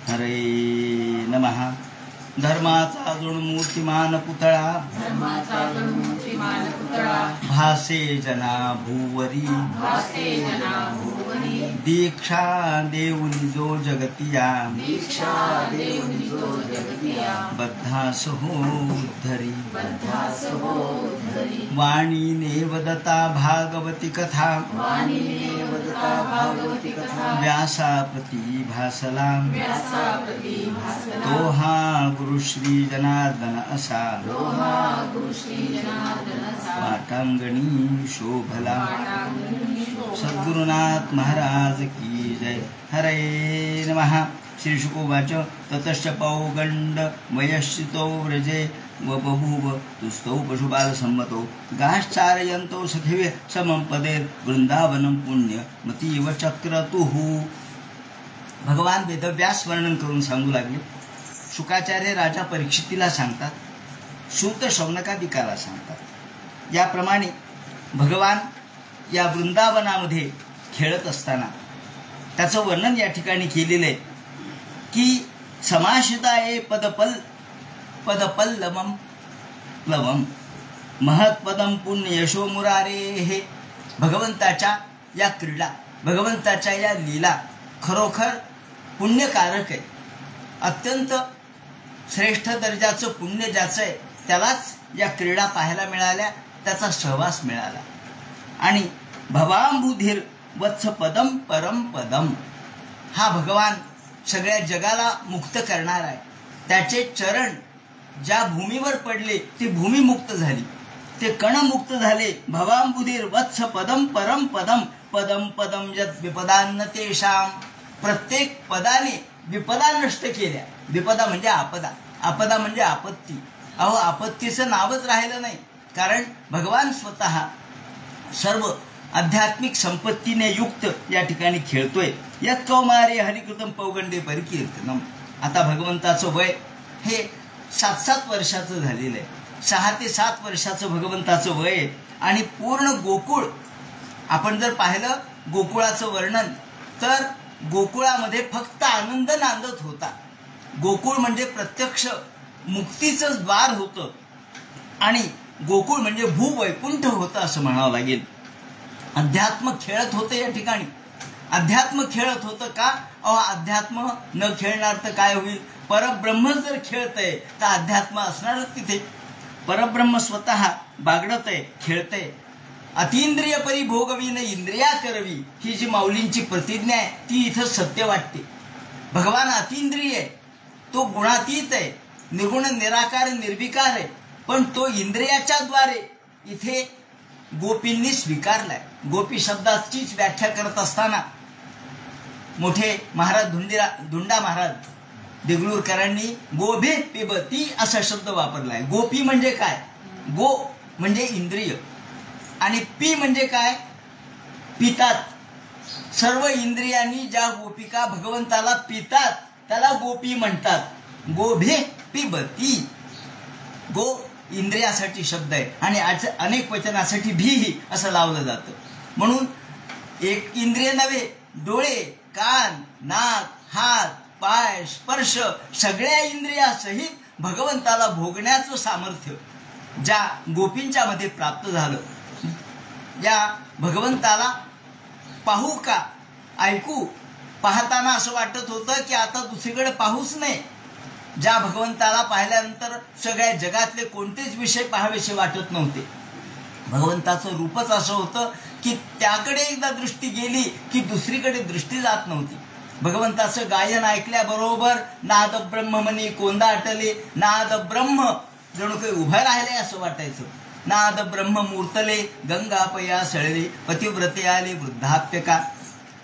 हरे नमः. धर्माचा जणू मूर्तिमान पुतळा, भासे जना भूवरी, दीक्षा देऊनी जो जगतिया, बद्धास हो उद्धरी. वाणीने वदता भागवती कथा, व्यासाप्रती भासला, तो हा गुरु श्री जनार्दन असा, पाटांगणी शोभला. सद्गुरुनाथ महाराज की जय. हरे नमः. श्री शुकोवाच ततश्च पौगंड वयश्चितो व्रजे व बभूव तुस्तौ पशुपाल सम्मतो गाश्चारयन्तो सखिवे समं पदे वृंदावनं पुण्य मतीव चक्रतुः. भगवान वेदव्यास वर्णन करून सांगू लागले. शुकाचार्य राजा परीक्षितीला सांगतात, सूत शौनकादिकाला सांगतात. याप्रमाणे भगवान या वृंदावनामध्ये खेळत असताना त्याचं वर्णन या ठिकाणी केलेलं आहे की समाश्रिताये पदपल्लवम प्लवम महत्पदम पुण्य यशो मुरारे. हे भगवंताच्या या क्रीडा, भगवंताच्या या लीला खरोखर पुण्यकारक आहे. अत्यंत श्रेष्ठ दर्जाचं पुण्य ज्याचं आहे त्यालाच या क्रीडा पाहायला मिळाल्या, त्याचा सहवास मिळाला. आणि भवांबुधीर वत्स पदम परम पदम, हा भगवान सगळ्या जगाला मुक्त करणार आहे. त्याचे चरण ज्या भूमीवर पडले ती भूमी मुक्त झाली, ते कण मुक्त झाले. भवांबुधीर वत्स पदम परम पदम, पदम पदम यत् विपदान्न तेषाम. प्रत्येक पदाने विपदा नष्ट केल्या. विपदा म्हणजे आपदा, आपदा म्हणजे आपत्ती. अहो, आपत्तीचं नावच राहिलं नाही, कारण भगवान स्वतः सर्व आध्यात्मिक संपत्तीने युक्त या ठिकाणी खेळतोय. यत् कौमारे हरिकृतम पौगंडे परिकीर्तनम. आता भगवंताचं वय हे 7-7 वर्षाचं झालेलं आहे. 6 ते 7 वर्षाचं भगवंताचं वय आहे. आणि पूर्ण गोकुळ आपण जर पाहिलं गोकुळाचं वर्णन, तर गोकुळामध्ये फक्त आनंद नांदत होता. गोकुळ म्हणजे प्रत्यक्ष मुक्तीचं द्वार होतं आणि गोकुळ म्हणजे भूवैकुंठ होतं असं म्हणावं लागेल. अध्यात्म खेळत होतं या ठिकाणी. अध्यात्म खेळत होतं का? अध्यात्म न खेळणार तर काय होईल? परब्रह्म जर खेळतंय तर अध्यात्म असणारच तिथे. परब्रह्म स्वतः बागडत आहे, खेळतंय. अतींद्रिय परिभोगवी न इंद्रिया करवी, ही जी माऊलींची प्रतिज्ञा आहे ती इथं सत्य वाटते. भगवान अतींद्रिय आहे, तो गुणातीत आहे, निर्गुण निराकार निर्विकार आहे, पण तो इंद्रियाच्या द्वारे इथे गोपींनी स्वीकारलाय. गोपी शब्दाचीच व्याख्या करत असताना मोठे महाराज धुंडा महाराज देगलूरकरांनी गोभे पिबती असा शब्द वापरलाय. गोपी म्हणजे काय? गो म्हणजे इंद्रिय आणि पी म्हणजे काय? पितात. सर्व इंद्रियांनी ज्या गोपिका भगवंताला पितात त्याला गोपी म्हणतात. गोभे पिबती. गो इंद्रियासाठी शब्द आहे आणि अनेक वचनासाठी भी असं लावलं जातं. म्हणून एक इंद्रिय नव्हे, डोळे, कान, नाक, हात, पाय, स्पर्श सगळ्या इंद्रियासहित भगवंताला भोगण्याचं सामर्थ्य ज्या गोपींच्या मध्ये प्राप्त झालं. या भगवंताला पाहू का ऐकू, पाहताना असं वाटत होतं की आता दुसरीकडे पाहूच नाही. ज्या भगवंताला पाहिल्यानंतर सगळ्या जगातले कोणतेच विषय पाहावेसे वाटत नव्हते. भगवंताचं रूपच असं होतं की त्याकडे एकदा दृष्टी गेली की दुसरीकडे दृष्टी जात नव्हती. भगवंताचं गायन ऐकल्याबरोबर नाद ब्रह्म म्हणी कोंदाटले, नाद ब्रह्म जणू काही उभं राहिले असं वाटायचं. नाद ब्रह्म मूर्तले, गंगा पया सळले, पतिव्रते आले वृद्धाप्यका.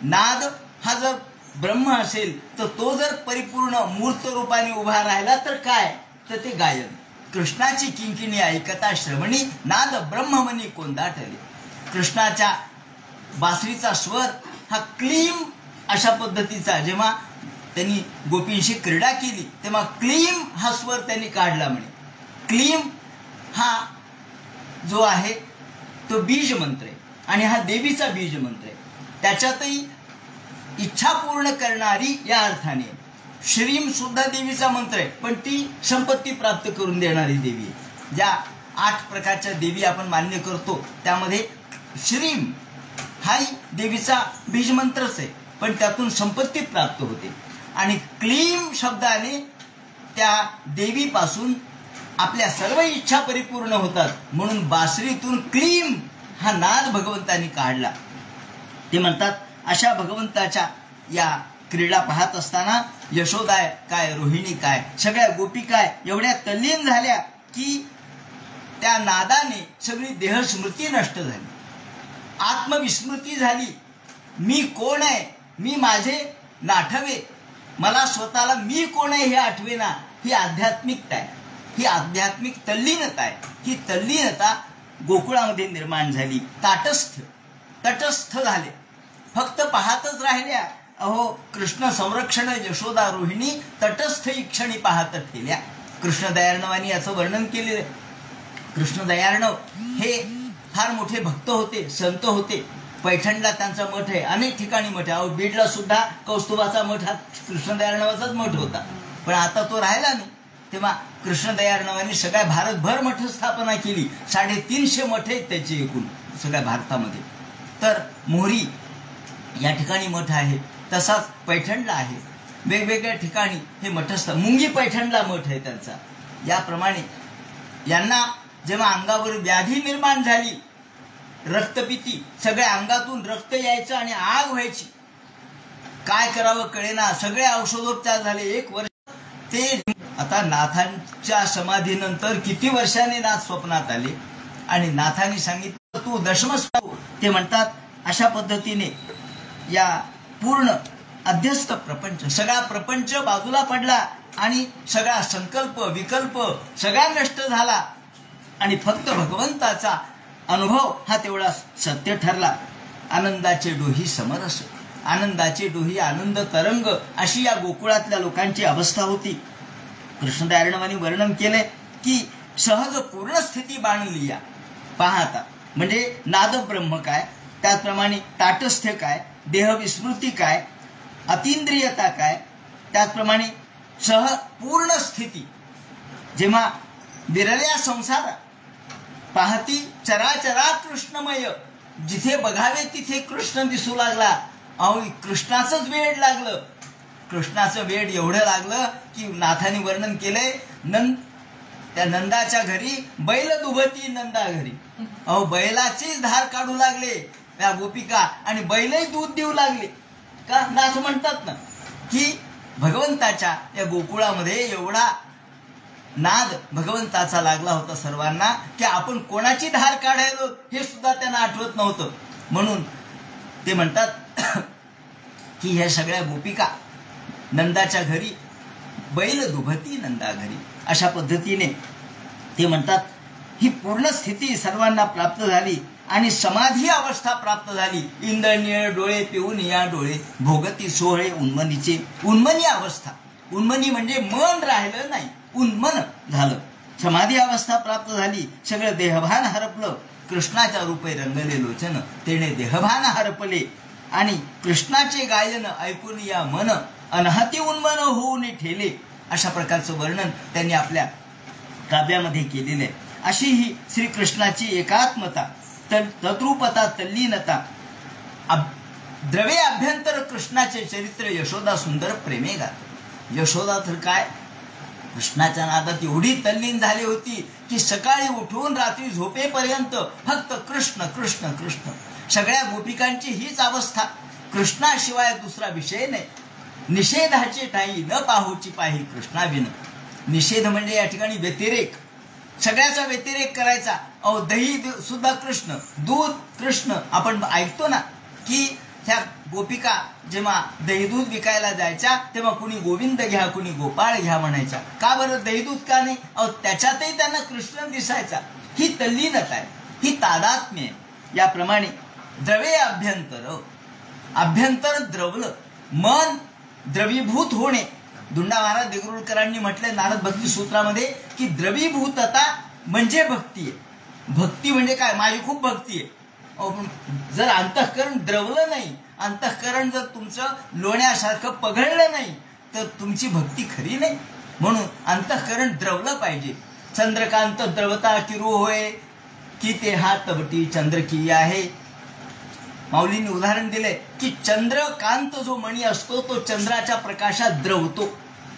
नाद हा जर ब्रह्म असेल तर तो जर परिपूर्ण मूर्त रूपाने उभा राहिला तर काय? तर ते गायन. कृष्णाची किंकिणी ऐकता श्रवणी, नाद ब्रह्म म्हणी कोंदाटले. कृष्णाच्या बासरीचा स्वर हा क्लीम अशा पद्धतीचा. जेव्हा त्यांनी गोपींशी क्रीडा केली तेव्हा क्लीम हा स्वर त्यांनी काढला म्हणे. क्लीम हा जो आहे तो बीज मंत्र आहे आणि हा देवीचा बीज मंत्र आहे. त्याच्यातही इच्छा पूर्ण करणारी या अर्थाने. श्रीम सुद्धा देवीचा मंत्र आहे, पण ती संपत्ती प्राप्त करून देणारी देवी आहे. ज्या 8 प्रकारच्या देवी आपण मान्य करतो त्यामध्ये श्रीम हाही देवीचा बीजमंत्रच आहे, पण त्यातून संपत्ती प्राप्त होते. आणि क्लीम शब्दाने त्या देवीपासून आपल्या सर्व इच्छा परिपूर्ण होतात. म्हणून बासरीतून क्लीम हा नाद भगवंतांनी काढला. ते म्हणतात अशा भगवंताच्या या क्रीडा पाहत असताना यशोदा काय, रोहिणी काय, सगळ्या गोपिका एवढ्या तल्लीन झाल्या की त्या नादाने सगळी देहस्मृती नष्ट झाली, आत्मविस्मृती झाली. मी कोण आहे, मी माझे नाठवे, मला स्वतःला मी कोण आहे हे आठवेना. ही आध्यात्मिकता आहे, ही आध्यात्मिक तल्लीनता आहे. ही तल्लीनता गोकुळामध्ये निर्माण झाली. तटस्थ झाले, फक्त पाहतच राहिल्या. अहो कृष्ण संरक्षण यशोदा रोहिणी तटस्थ इक्षणी पाहत ठेल्या. कृष्णदयार्णवानी याचं वर्णन केलेलं आहे. कृष्णदयार्णव हे फार मोठे भक्त होते, संत होते. पैठणला त्यांचा मठ आहे, अनेक ठिकाणी मठ आहे. अहो बीडला सुद्धा कौस्तुभाचा मठ हा कृष्णदयार्णवाचाच मठ होता, पण आता तो राहिला नाही. तेव्हा कृष्णदयार्णवांनी सगळ्या भारतभर मठ स्थापना केली. 350 मठ आहेत त्याचे एकूण सगळ्या भारतामध्ये. तर मोहरी या ठिकाणी मठ आहे, तसाच पैठणला आहे. वेगवेगळ्या ठिकाणी हे मठ असतात. मुंगी पैठणला मठ आहे त्यांचा. याप्रमाणे यांना जेव्हा अंगावर व्याधी निर्माण झाली, रक्तपिती, सगळ्या अंगातून रक्त यायचं आणि आग व्हायची, काय करावं कळेना. सगळे औषधोपचार झाले. 1 वर्ष ते आता नाथांच्या समाधीनंतर किती वर्षांनी नाथ स्वप्नात आले आणि नाथांनी सांगितलं तू दशमस. ते म्हणतात अशा पद्धतीने या पूर्ण अध्यस्त प्रपंच, सगळा प्रपंच बाजूला पडला आणि सगळा संकल्प विकल्प सगळा नष्ट झाला आणि फक्त भगवंताचा अनुभव हा तेवढा सत्य ठरला. आनंदाचे डोही समरस, आनंदाचे डोही आनंद तरंग, अशी या गोकुळातल्या लोकांची अवस्था होती. कृष्णदयार्णवांनी वर्णन केले की सहज पूर्ण स्थिती बाणली या पाहता. म्हणजे नाद ब्रह्म काय, त्याचप्रमाणे ताटस्थ्य काय, देहविस्मृती काय, अतींद्रियता काय, त्याचप्रमाणे पूर्ण स्थिती. जेव्हा विरल्या संसार पाहती चराचरात कृष्णमय, जिथे बघावे तिथे कृष्ण दिसू लागला. अहो कृष्णाचंच वेड लागलं. कृष्णाचं वेड एवढं लागलं की नाथाने वर्णन केलंय, त्या नंदाच्या घरी बैल दुभती नंदा घरी. अहो बैलाचीच धार काढू लागले त्या गोपिका आणि बैलही दूध देऊ लागले. का नाथ म्हणतात ना की भगवंताच्या या गोकुळामध्ये एवढा नाद भगवंताचा लागला होता सर्वांना की आपण कोणाची धार काढायलो हे सुद्धा त्यांना आठवत नव्हतं. म्हणून ते म्हणतात की ह्या सगळ्या गोपिका नंदाच्या घरी बैल दुभती नंदा घरी, अशा पद्धतीने ते म्हणतात ही पूर्ण स्थिती सर्वांना प्राप्त झाली आणि समाधी अवस्था प्राप्त झाली. इंद्रनीळ डोळे पिऊन या डोळे भोगती सोहळे उन्मनीचे. उन्मनी अवस्था, उन्मनी म्हणजे मन राहिलं नाही, उन्मन झालं. समाधी अवस्था प्राप्त झाली. सगळं देहभान हरपलं. कृष्णाच्या रूपे रंगले लोचन तेने देहभान हरपले आणि कृष्णाचे गायन ऐकून या मन अनहती उन्मन होऊन ठेले. अशा प्रकारचं वर्णन त्यांनी आपल्या काव्यामध्ये केलेलं आहे. अशी ही श्रीकृष्णाची एकात्मता, तद्रूपता, तल्लीनता, द्रवे अभ्यंतर कृष्णाचे चरित्र यशोदा सुंदर प्रेमे गात. यशोदा तर काय कृष्णाच्या नादात एवढी तल्लीन झाली होती की सकाळी उठून रात्री झोपेपर्यंत फक्त कृष्ण कृष्ण कृष्ण. सगळ्या गोपिकांची हीच अवस्था. कृष्णाशिवाय दुसरा विषय नाही. निषेधाचे ठाई न पाहूची पाही कृष्णाविन. निषेध म्हणजे या ठिकाणी व्यतिरेक, सगळ्याचा व्यतिरेक करायचा. अहो दही सुद्धा कृष्ण, दूध कृष्ण. आपण ऐकतो ना की ह्या गोपिका जेव्हा दही दूध विकायला जायच्या तेव्हा कुणी गोविंद घ्या कुणी गोपाळ घ्या म्हणायच्या. का बरं दहीदूध का नाही? अहो त्याच्यातही त्यांना कृष्ण दिसायचा. ही तल्लीनता आहे, ही तादात्म्य आहे. याप्रमाणे द्रवे अभ्यंतर, अभ्यंतर द्रवलं, मन द्रवीभूत होणे. दुंडा महाराज देगरुळकरांनी म्हटलंय नारद भक्ती सूत्रामध्ये की द्रवीभूतता म्हणजे भक्ती आहे. भक्ती म्हणजे काय? माझी खूप भक्ती आहे. जर अंतःकरण द्रवलं नाही, अंतःकरण जर तुमचं लोण्यासारखं पघळलं नाही तर तुमची भक्ती खरी नाही. म्हणून अंतःकरण द्रवलं पाहिजे. चंद्रकांत द्रवता किरू होय की ते हा तवटी चंद्रकी आहे. माऊलींनी उदाहरण दिले की चंद्रकांत जो मणी असतो तो चंद्राच्या प्रकाशात द्रवतो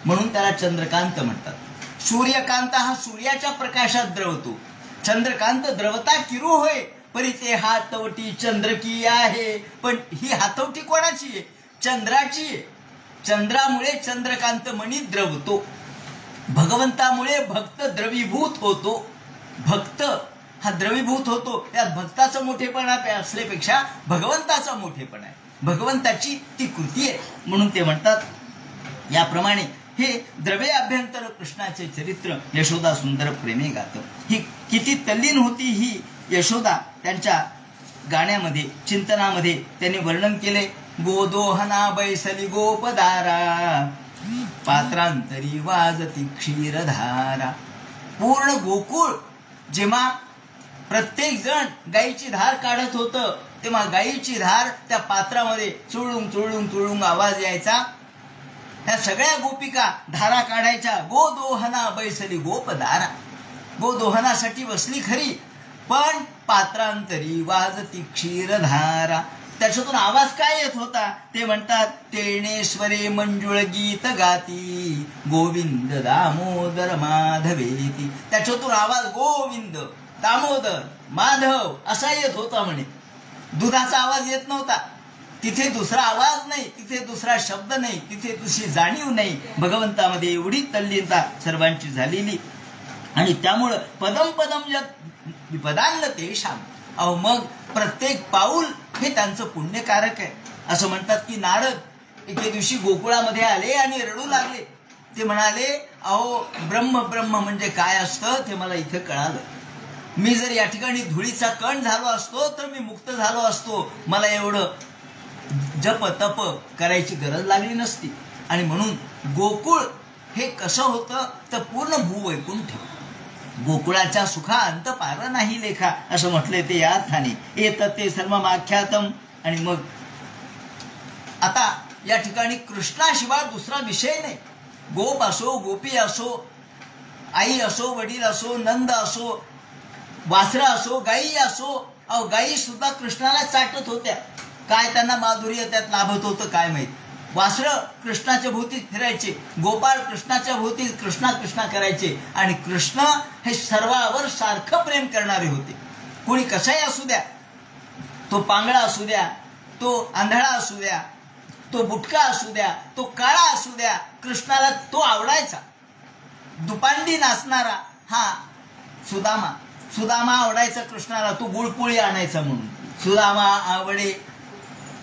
म्हणून त्याला चंद्रकांत म्हणतात. सूर्यकांत हा सूर्याच्या प्रकाशात द्रवतो. चंद्रकांत द्रवता किरू होय परी ते हातवटी चंद्रकी आहे. पण ही हातवटी कोणाची आहे? चंद्राची आहे. चंद्रामुळे चंद्रकांत मणी द्रवतो. भगवंतामुळे भक्त द्रवीभूत होतो. भक्त हा द्रवीभूत होतो. त्यात भक्ताचा मोठेपणा असल्यापेक्षा भगवंताचा मोठेपणा आहे. भगवंताची ती कृती आहे म्हणून ते म्हणतात याप्रमाणे हे द्रव्य अभ्यंतर कृष्णाचे चरित्र यशोदा सुंदर प्रेमे गात. ही किती तल्लीन होती ही यशोदा. त्यांच्या गाण्यामध्ये चिंतनामध्ये त्यांनी वर्णन केले. गोदोहना बैसली गोपदारा पात्रांतरी वाजती क्षीरधारा. पूर्ण गोकुळ जेव्हा प्रत्येक जण गायीची धार काढत होतं तेव्हा गायीची धार त्या पात्रामध्ये चुळूंग चुळूंग चुळूंग आवाज यायचा. ह्या सगळ्या गोपिका धारा काढायच्या. गोदोहना बैसली गोपदारा. गोदोहनासाठी बसली खरी पण पात्रांतरी वाजती क्षीरधारा. त्याच्यातून आवाज काय येत होता ते म्हणतात. तेणेश्वरे मंजुळ गीत गाती गोविंद दामोदर माधवेती. त्याच्यातून आवाज गोविंद दामोदर माधव असा येत होता म्हणे. दुधाचा आवाज येत नव्हता. तिथे दुसरा आवाज नाही, तिथे दुसरा शब्द नाही, तिथे दुसरी जाणीव नाही. भगवंतामध्ये एवढी तल्लीनता सर्वांची झालेली आणि त्यामुळं पदम पदम विपदान्न ते शाम. अहो मग प्रत्येक पाऊल हे त्यांचं पुण्यकारक आहे. असं म्हणतात की नारद एके दिवशी गोकुळामध्ये आले आणि रडू लागले. ते म्हणाले अहो ब्रह्म ब्रह्म म्हणजे काय असतं ते मला इथं कळालं. मी जर या ठिकाणी धुळीचा कण झालो असतो तर मी मुक्त झालो असतो. मला एवढं जप तप करायची गरज लागली नसती. आणि म्हणून गोकुळ हे कसं होतं तर पूर्ण भूवैकुंठ. गोकुळाच्या सुखा अंत पार नाही लेखा असं म्हटलंय ते या अर्थाने. येत ते सर्वमाख्यातम. आणि मग आता या ठिकाणी कृष्णाशिवाय दुसरा विषय नाही. गोप असो गोपी असो आई असो वडील असो नंद असो वासरा असो गायी असो. अहो गायी सुद्धा कृष्णाला चाटत होत्या. काय त्यांना माधुर्य त्यात लाभत होतं काय माहित. वासरं कृष्णाच्या भोवती फिरायचे. गोपाळ कृष्णाच्या भोवती कृष्णा कृष्णा करायचे. आणि कृष्ण हे सर्वावर सारखं प्रेम करणारे होते. कोणी कसाही असू द्या. तो पांगळा असू द्या, तो आंधळा असू द्या, तो बुटका असू द्या, तो काळा असू द्या, कृष्णाला तो आवडायचा. दुपांडी नाचणारा हा सुदामा. सुदामा आवडायचा कृष्णाला. तो गुळपोळी आणायचा म्हणून सुदामा आवडे.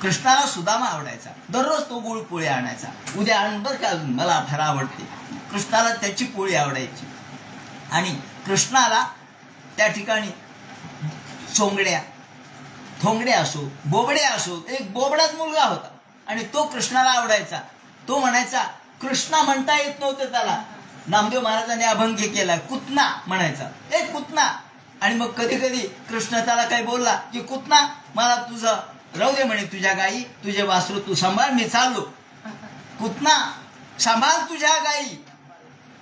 कृष्णाला सुदामा आवडायचा. दररोज तो गुळ पोळी आणायचा. उद्या आण बरं का मला फार आवडते. कृष्णाला त्याची पोळी आवडायची. आणि कृष्णाला त्या ठिकाणी सोंगड्या थोंगड्या असो बोबड्या असो. एक बोबडाच मुलगा होता आणि तो कृष्णाला आवडायचा. तो म्हणायचा कृष्णा म्हणता येत नव्हतं त्याला. नामदेव महाराजांनी अभंग केला. कुतना म्हणायचा. ए कुतना. आणि मग कधी कधी कृष्ण त्याला काही बोलला की कुतना मला तुझं राहू दे म्हणे. तुझ्या गाई तुझे वासरू तू सांभाळ मी चाललो. कुतना सांभाळ तुझ्या गाई.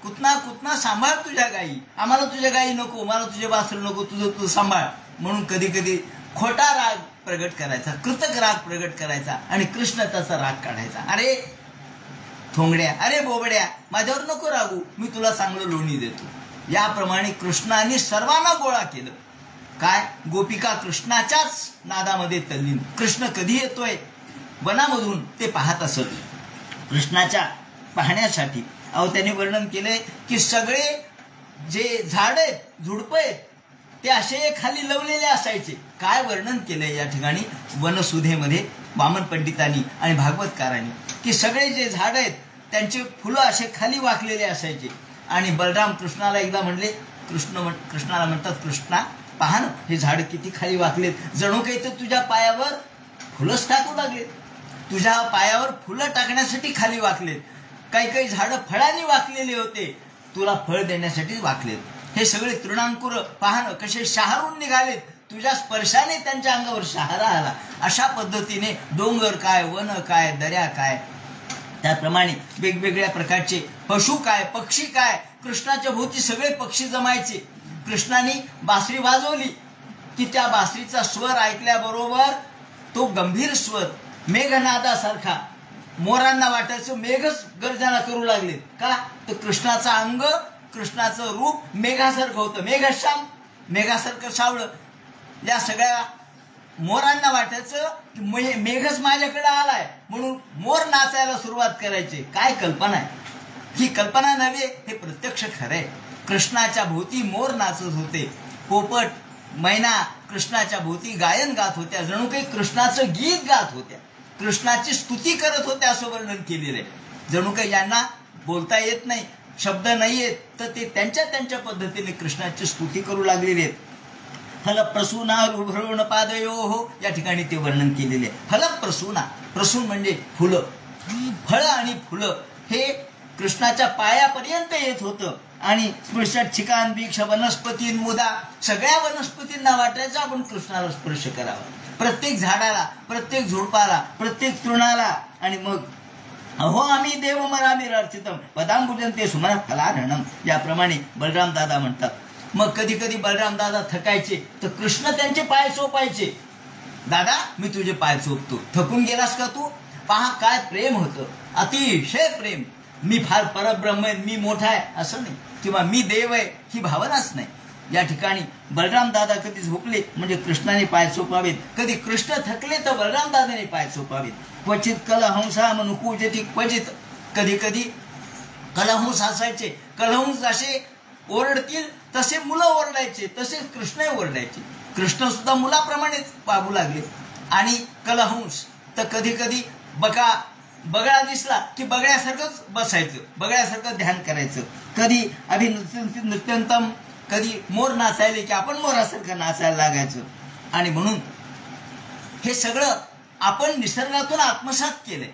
कुतना कुतना सांभाळ तुझ्या गाई. आम्हाला तुझ्या गाई नको, मला तुझे वासरू नको, तुझं तू सांभाळ. म्हणून कधी कधी खोटा राग प्रगट करायचा, कृतक राग प्रगट करायचा आणि कृष्ण त्याचा राग काढायचा. अरे थोंगड्या अरे बोबड्या माझ्यावर नको रागू, मी तुला चांगलं लोणी देतो. याप्रमाणे कृष्णाने सर्वांना गोळा केलं. काय गोपिका कृष्णाच्याच नादामध्ये तल्लीन. कृष्ण कधी येतोय वनामधून ते पाहत असत कृष्णाच्या पाहण्यासाठी. अहो त्यांनी वर्णन केलंय की सगळे जे झाड आहेत झुडप आहेत ते असे खाली लवलेले असायचे. काय वर्णन केलंय या ठिकाणी वनसुधेमध्ये वामन पंडितांनी आणि भागवतकारांनी की सगळे जे झाड आहेत त्यांचे फुलं असे खाली वाकलेले असायचे. आणि बलराम कृष्णाला एकदा म्हणले. कृष्णाला म्हणतात कृष्णा पहा ना हे झाड किती खाली वाकलेत. जणू काही तर तुझ्या पायावर फुलंच टाकू लागले. तुझ्या पायावर फुलं टाकण्यासाठी खाली वाकलेत. काही काही झाडं फळांनी वाकलेले होते, तुला फळ देण्यासाठी वाकलेत. हे सगळे तृणांकुर पाहणं कसे शहारून निघालेत. तुझ्या स्पर्शाने त्यांच्या अंगावर शहारा आला. अशा पद्धतीने डोंगर काय, वन काय, दऱ्या काय, त्याप्रमाणे वेगवेगळ्या प्रकारचे पशु काय, पक्षी काय, कृष्णाच्या भोवती सगळे पक्षी जमायचे. कृष्णाने बासरी वाजवली की त्या बासरीचा स्वर ऐकल्याबरोबर तो गंभीर स्वर मेघनादासारखा मोरांना वाटायचं मेघच गर्जना करू लागले. का तर कृष्णाचं अंग, कृष्णाचं रूप मेघासारखं होतं. मेघश्याम, मेघासारखं सावळं. या सगळ्या मोरांना वाटायचं की मेघच माझ्याकडे आलाय, म्हणून मोर नाचायला सुरुवात करायचे. काय कल्पना आहे ही! कल्पना नव्हे, हे प्रत्यक्ष खरंय. कृष्णाच्या भोवती मोर नाचत होते, पोपट, मैना कृष्णाच्या भोवती गायन गात होत्या, जणू काही कृष्णाचं गीत गात होत्या, कृष्णाची स्तुती करत होत्या असं वर्णन केलेलं आहे. जणू काही ज्यांना बोलता येत नाही, शब्द नाही येत, तर ते त्यांच्या त्यांच्या पद्धतीने कृष्णाची स्तुती करू लागलेले आहेत. फलप्रसूना रुभ्रवण पादयो, या ठिकाणी ते वर्णन केलेले आहे. फलप्रसूना, प्रसून म्हणजे फुलं, फळं आणि फुलं हे कृष्णाच्या पायापर्यंत येत होतं. आणि स्पृशात ठिकाण वृक्ष वनस्पती मुदा, सगळ्या वनस्पतींना वाटायचं आपण कृष्णाला स्पर्श करावा, प्रत्येक झाडाला, प्रत्येक झुडपाला, प्रत्येक तृणाला. आणि मग अहो आम्ही देवमरामिरार्चितम पदांबुजंते सुमना फलारणम, याप्रमाणे बलराम दादा म्हणतात. मग कधी कधी बलराम दादा थकायचे तर कृष्ण त्यांचे पाय चोपायचे. दादा मी तुझे पाय चोपतो, थकून गेलास का तू? पहा काय प्रेम होतं, अतिशय प्रेम. मी फार परब्रह्म आहे, मी मोठा आहे असं नाही, किंवा मी देव आहे ही भावनाच नाही. या ठिकाणी बलराम दादा कधी झोपले म्हणजे कृष्णाने पाय चोपावेत, कधी कृष्ण थकले तर बलराम दादाने पाय चोपावेत. क्वचित कलहंसा मनुकूजती क्वचित, कधी कधी कलहंस असायचे, कलहंस असे ओरडतील तसे मुलं ओरडायचे, तसेच कृष्णही ओरडायचे. कृष्ण सुद्धा मुलाप्रमाणेच वागू लागले. आणि कलहंस तर कधी कधी बगळा दिसला की बगळ्यासारखंच बसायचं, बगळ्यासारखं ध्यान करायचं. कधी नृत्यंतम, कधी मोर नाचायले की आपण मोरासारखं नाचायला लागायचं. आणि म्हणून हे सगळं आपण निसर्गातून आत्मसात केलंय.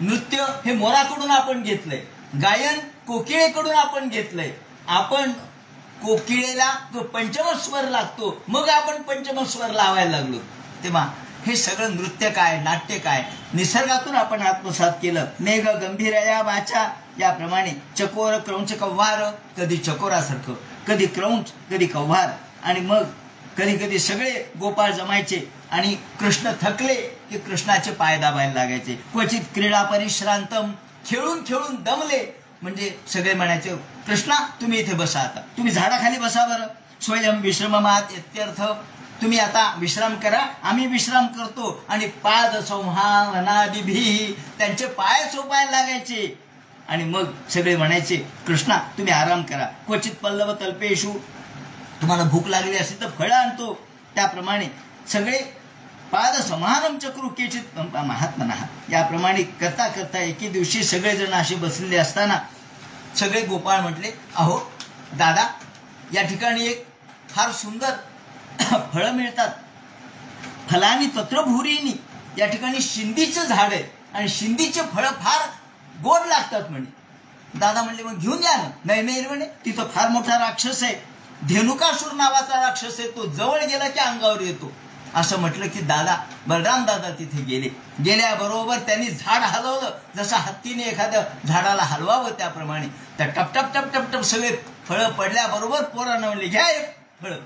नृत्य हे मोराकडून आपण घेतलंय, गायन कोकिळेकडून आपण घेतलंय. आपण कोकिळेला तो पंचम स्वर लागतो, मग आपण पंचम स्वर लावायला लागलो. तेव्हा हे सगळं नृत्य काय, नाट्य काय, निसर्गातून आपण आत्मसात केलं. मेघ गंभीर या वाचा, याप्रमाणे चकोर क्रौंच कव्वार, कधी चकोरासारखं, कधी क्रौंच, कधी कव्वार. आणि मग कधी कधी सगळे गोपाळ जमायचे आणि कृष्ण थकले की कृष्णाचे पाय दाबायला लागायचे. क्वचित क्रीडा परिश्रांतम, खेळून खेळून दमले म्हणजे सगळे म्हणायचे कृष्णा तुम्ही इथे बसा, आता तुम्ही झाडाखाली बसा बरं. स्वयं विश्रममात इत्यर्थ, तुम्ही आता विश्राम करा, आम्ही विश्राम करतो. आणि पाद संहावनादिभी, त्यांचे पाय चोपायला लागायचे. आणि मग सगळे म्हणायचे कृष्णा तुम्ही आराम करा. क्वचित पल्लव तल्पेशु, तुम्हाला भूक लागली असेल तर फळं आणतो. त्याप्रमाणे सगळे पाद समानम चक्रू केचित महात्मनः, याप्रमाणे करता करता एके दिवशी सगळेजण असे बसलेले असताना सगळे गोपाळ म्हटले अहो दादा, या ठिकाणी एक फार सुंदर फळं मिळतात. फलानी तत्रभुरीनी, या ठिकाणी शिंदीचं झाड आहे आणि शिंदीचे फळं फार गोड लागतात म्हणे. दादा म्हणले मग घेऊन या ना. नाही नाही म्हणे, तिथं फार मोठा राक्षस आहे, धेनुकासूर नावाचा राक्षस आहे, तो जवळ गेला की अंगावर येतो. असं म्हटलं की दादा, बलराम दादा तिथे गेले. गेल्याबरोबर त्यांनी झाड हलवलं, जसं हत्तीने एखाद्या झाडाला हलवावं त्याप्रमाणे. त्या टप टप टप टप टप सगळे फळं पडल्याबरोबर पोरांना म्हणले घ्या एक फळं.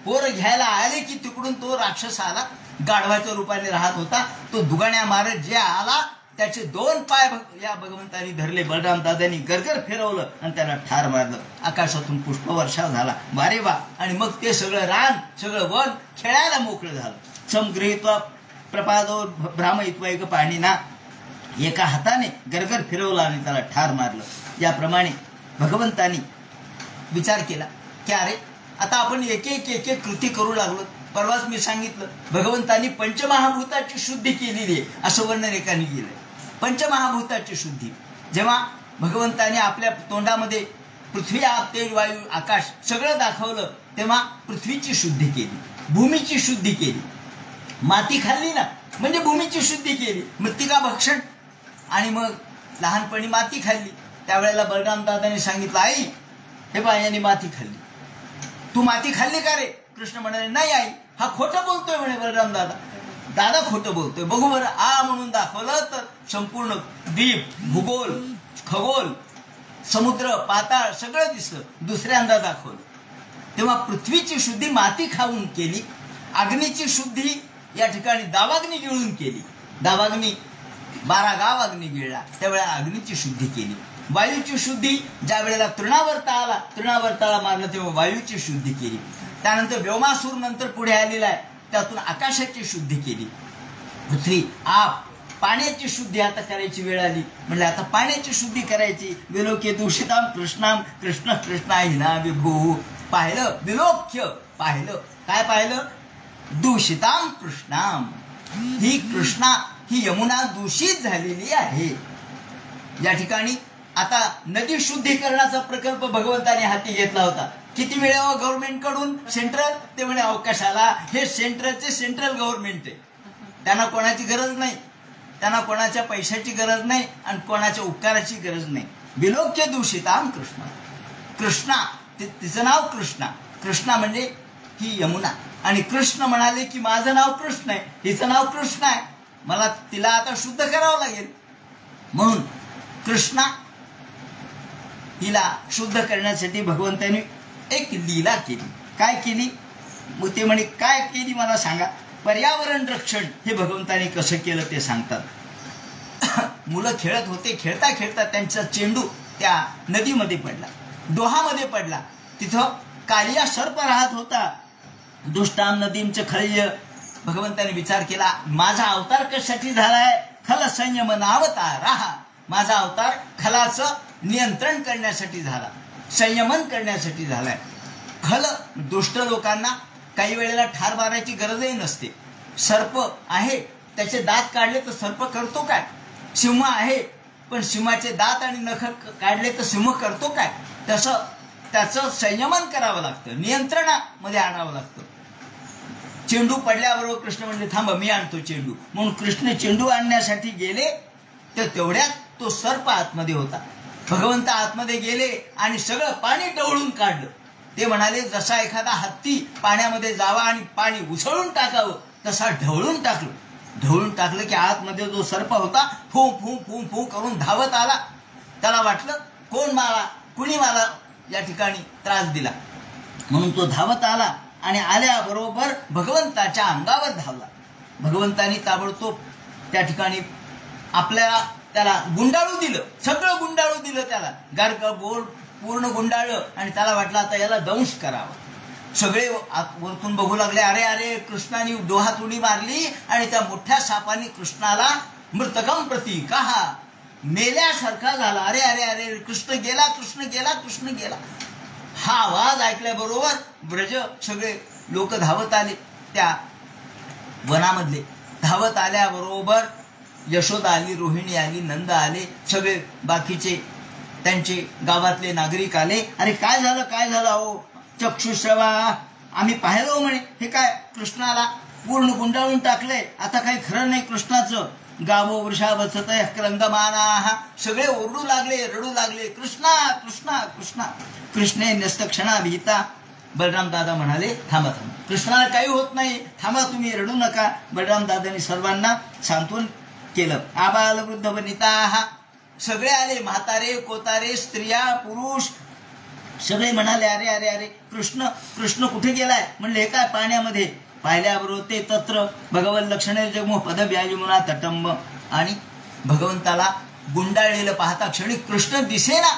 पोरं घ्यायला आले की तिकडून तो राक्षस आला, गाढवाच्या रूपाने राहत होता. तो दुगाण्या मारत जे आला त्याचे 2 पाय या भगवंतांनी धरले. बलराम दादांनी गरगर फिरवलं आणि त्याला ठार मारलं. आकाशातून पुष्पवर्षा झाला, वारे वा. आणि मग ते सगळं रान, सगळं वन खेळायला मोकळं झालं. समगृहीत्वा प्रपादो भ्रामयित्वा एक पाणीना, एका हाताने गरगर फिरवलं आणि त्याला ठार मारलं. याप्रमाणे भगवंतांनी विचार केला की अरे आता आपण एक एक एक एक कृती करू लागलो. परवाच मी सांगितलं भगवंतांनी पंचमहाभूताची शुद्धी केलेली आहे असं वर्णन एकाने केलंय. पंचमहाभूताची शुद्धी, जेव्हा भगवंताने आपल्या तोंडामध्ये पृथ्वी आप तेज वायू आकाश सगळं दाखवलं, तेव्हा पृथ्वीची शुद्धी केली, भूमीची शुद्धी केली. माती खाल्ली ना म्हणजे भूमीची शुद्धी केली, मृत्तिका भक्षण. आणि मग लहानपणी माती खाल्ली, त्यावेळेला बलराम दादाने सांगितलं आई हे बा यांनी माती खाल्ली, तू माती खाल्ली का रे? कृष्ण म्हणाले नाही आई, हा खोटं बोलतोय म्हणे बलराम दादा. दादा खोटं बोलतोय. बघू बरं. आ म्हणून दाखवलं तर संपूर्ण द्वीप, भूगोल, खगोल, समुद्र, पाताळ सगळं दिसलं. दुसऱ्यांदा दाखवलं तेव्हा पृथ्वीची शुद्धी माती खाऊन केली, अग्नीची शुद्धी या ठिकाणी दावाग्नी गिळून केली. दावाग्नी 12 गाव अग्नी गिळला, त्यावेळेला अग्नीची शुद्धी केली. वायूची शुद्धी ज्या वेळेला तृणावर्ताला मारलं तेव्हा वायूची शुद्धी केली. त्यानंतर व्योमासूर नंतर पुढे आलेला आहे, त्यातून आकाशाची शुद्धी केली. पृथ्वी, आप, पाण्याची शुद्धी आता करायची वेळ आली. म्हणलं आता पाण्याची शुद्धी करायची. विलोक्य दूषिताम कृष्णाम कृष्ण कृष्णाहिना विभू. पाहिलं विलोक्य, पाहिलं काय पाहिलं? दूषिताम कृष्णाम. ही कृष्णा, ही यमुना दूषित झालेली आहे. या ठिकाणी आता नदी शुद्धीकरणाचा प्रकल्प भगवंताने हाती घेतला होता. किती मिळावं गव्हर्नमेंट कडून? सेंट्रल. ते म्हणे अवकाशाला. हे सेंट्रल गव्हर्नमेंट आहे. त्यांना कोणाची गरज नाही, त्यांना कोणाच्या पैशाची गरज नाही आणि कोणाच्या उपकाराची गरज नाही. विलोक्य दूषिताम कृष्णा. कृष्णा तिचं नाव कृष्णा. कृष्णा म्हणजे ही यमुना. आणि कृष्ण म्हणाले की माझं नाव कृष्ण आहे, हिचं नाव कृष्ण आहे, मला तिला आता शुद्ध करावं लागेल. म्हणून कृष्णा हिला शुद्ध करण्यासाठी भगवंतांनी एक लीला केली. काय केली? मग ते म्हणे काय केली मला सांगा. पर्यावरण रक्षण हे भगवंताने कसं केलं ते सांगतात. मुलं खेळत होते. खेळता खेळता त्यांचा चेंडू त्या नदीमध्ये पडला, डोहामध्ये पडला. तिथं कालिया सर्प राहत होता. दुष्टाम नदींचं खळ्य. भगवंताने विचार केला माझा अवतार कशासाठी झालाय? खल संयम नावतारा. माझा अवतार खलाचं नियंत्रण करण्यासाठी झाला, संयमन करण्यासाठी झालाय. खल दुष्ट लोकांना काही वेळेला ठार मारायची गरजही नसते. सर्प आहे, त्याचे दात काढले तर सर्प करतो काय? सिंह आहे, पण सिंहाचे दात आणि नख काढले तर सिंह करतो काय? तसं त्याचं संयमन करावं लागतं, नियंत्रणामध्ये आणावं लागतं. चेंडू पडल्याबरोबर कृष्ण म्हणजे थांबा मी आणतो चेंडू. म्हणून कृष्ण चेंडू आणण्यासाठी गेले तर तेवढ्यात तो सर्प आतमध्ये होता. भगवंत आतमध्ये गेले आणि सगळं पाणी ढवळून काढलं. ते म्हणाले जसा एखादा हत्ती पाण्यामध्ये जावा आणि पाणी उसळून टाकावं तसा ढवळून टाकलं. ढवळून टाकलं की आतमध्ये जो सर्प होता फू फू फू फू करून धावत आला. त्याला वाटलं कोण मला, कुणी मला या ठिकाणी त्रास दिला, म्हणून तो धावत आला आणि आल्याबरोबर भगवंताच्या अंगावर धावला. भगवंतानी ताबडतोब त्या ठिकाणी आपल्याला त्याला गुंडाळू दिलं, सगळं गुंडाळू दिलं त्याला. गारक बोल पूर्ण गुंडाळलं आणि त्याला वाटलं आता याला दंश करावा. सगळे वरतून बघू लागले, अरे अरे कृष्णाने डोहात उडी मारली आणि त्या मोठ्या सापाने कृष्णाला मृतकम प्रती कहा, मेल्यासारखा झाला. अरे अरे अरे कृष्ण गेला, कृष्ण गेला, कृष्ण गेला. हा आवाज ऐकल्याबरोबर ब्रज सगळे लोक धावत आले. त्या वनामधले धावत आल्याबरोबर यशोदा आली, रोहिणी आली, नंद आले, सगळे बाकीचे त्यांचे गावातले नागरिक आले. अरे काय झालं, काय झालं? अहो चक्षुश्रवा, आम्ही पाहिलं म्हणे हे काय कृष्णाला पूर्ण गुंडाळून टाकले, आता काही खरं नाही कृष्णाचं. गावो वृषा वसत क्रंदमाना, सगळे ओरडू लागले, रडू लागले, कृष्णा कृष्णा कृष्णा. कृष्णे न्यस्त क्षणा भीता. बलराम दादा म्हणाले थांबा थांबा, कृष्णाला काही होत नाही, थांबा तुम्ही, रडू नका. बलराम दादांनी सर्वांना सांत्वन केलं. आबाल वृद्ध वनिता सगळे आले, म्हातारे कोतारे स्त्रिया पुरुष सगळे म्हणाले अरे अरे अरे कृष्ण कृष्ण कुठे गेलाय? म्हणले हे काय पाण्यामध्ये. पाहिल्याबरोबर ते तत्र भगवत लक्षणे जगमो पद व्यायुमुना तटंब. आणि भगवंताला गुंडाळलेलं पाहता क्षणी कृष्ण दिसेना.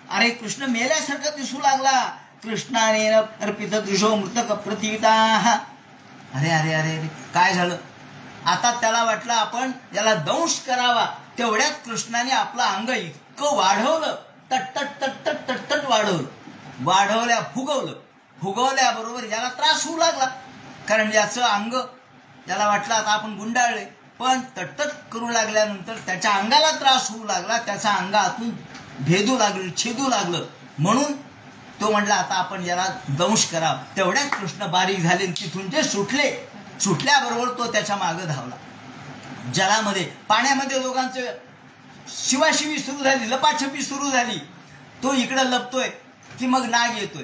अरे कृष्ण मेल्यासारखा दिसू लागला. कृष्णाने अर्पित दृशो मृतक प्रतिविता. अरे अरे अरे अरे काय झालं? आता त्याला वाटलं आपण याला दंश करावा. तेवढ्यात कृष्णाने आपलं अंग इतकं वाढवलं, तटतट तटतट तटतट वाढवलं, फुगवल्याबरोबर याला त्रास होऊ लागला. कारण याचं अंग याला वाटलं आता आपण गुंडाळले, पण तटतट करू लागल्यानंतर त्याच्या अंगाला त्रास होऊ लागला. त्याचा अंगातून भेदू लागलं, छेदू लागलं. म्हणून तो म्हटला आता आपण याला दंश करावं. तेवढ्यात कृष्ण बारीक झाले, तिथून जे सुटल्याबरोबर तो त्याच्या मागे धावला. जलामध्ये पाण्यामध्ये लोकांचं शिवाशिवी सुरू झाली, लपाछपी सुरू झाली. तो इकडं लपतोय की मग नाग येतोय.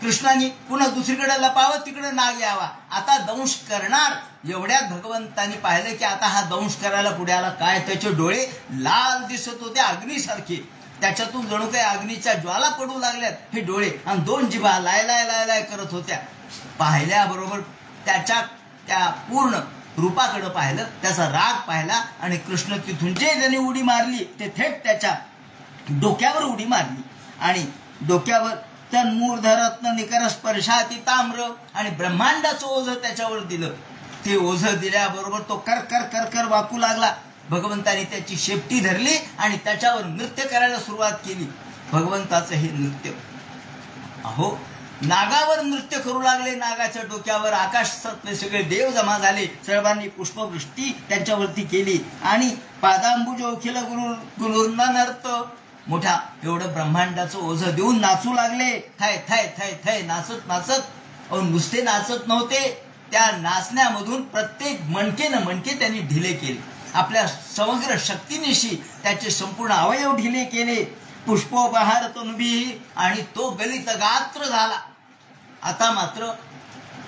कृष्णाने पुन्हा दुसरीकडे लपावं, तिकडे नाग यावा, आता दंश करणार. एवढ्यात भगवंतानी पाहिलं की आता हा दंश करायला पुढे आला. काय त्याचे डोळे लाल दिसत होते अग्नीसारखे, त्याच्यातून जणू काही अग्नीच्या ज्वाला पडू लागल्यात हे डोळे, आणि दोन जिभा लाय लाय लाय लाय करत होत्या. पाहिल्याबरोबर त्याच्या त्या पूर्ण रूपाकडे पाहिलं, त्याचा राग पाहिला, आणि कृष्ण तिथून जे त्याने उडी मारली ते थेट त्याच्या डोक्यावर उडी मारली, आणि डोक्यावर तन्मूर्धरत्न निकर स्पर्शाती ताम्र, आणि ब्रह्मांडाचं ओझं त्याच्यावर दिलं. ते ओझं दिल्याबरोबर तो कर कर कर कर वाकू लागला. भगवंताने त्याची शेपटी धरली आणि त्याच्यावर नृत्य करायला सुरुवात केली. भगवंताचं हे नृत्य, अहो नागावर नृत्य करू लागले. नागाच्या डोक्यावर आकाशातले सगळे देव जमा झाले. सर्वांनी पुष्पवृष्टी त्यांच्यावरती केली, आणि पादांबुजोखिल गुरुर्ना नर्त, मोठा एवढं ब्रह्मांडाचं ओझं देऊन नाचू लागले. थाय थाय थाय थाय नाचत नाचत. अहो नुसते नाचत नव्हते, त्या नाचण्यामधून प्रत्येक मणकेनं मणके त्यांनी ढिले केले. आपल्या समग्र शक्तीनिशी त्याचे संपूर्ण अवयव ढिले केले. पुष्पोपहार तनुभी, आणि तो गलित गात्र झाला. आता मात्र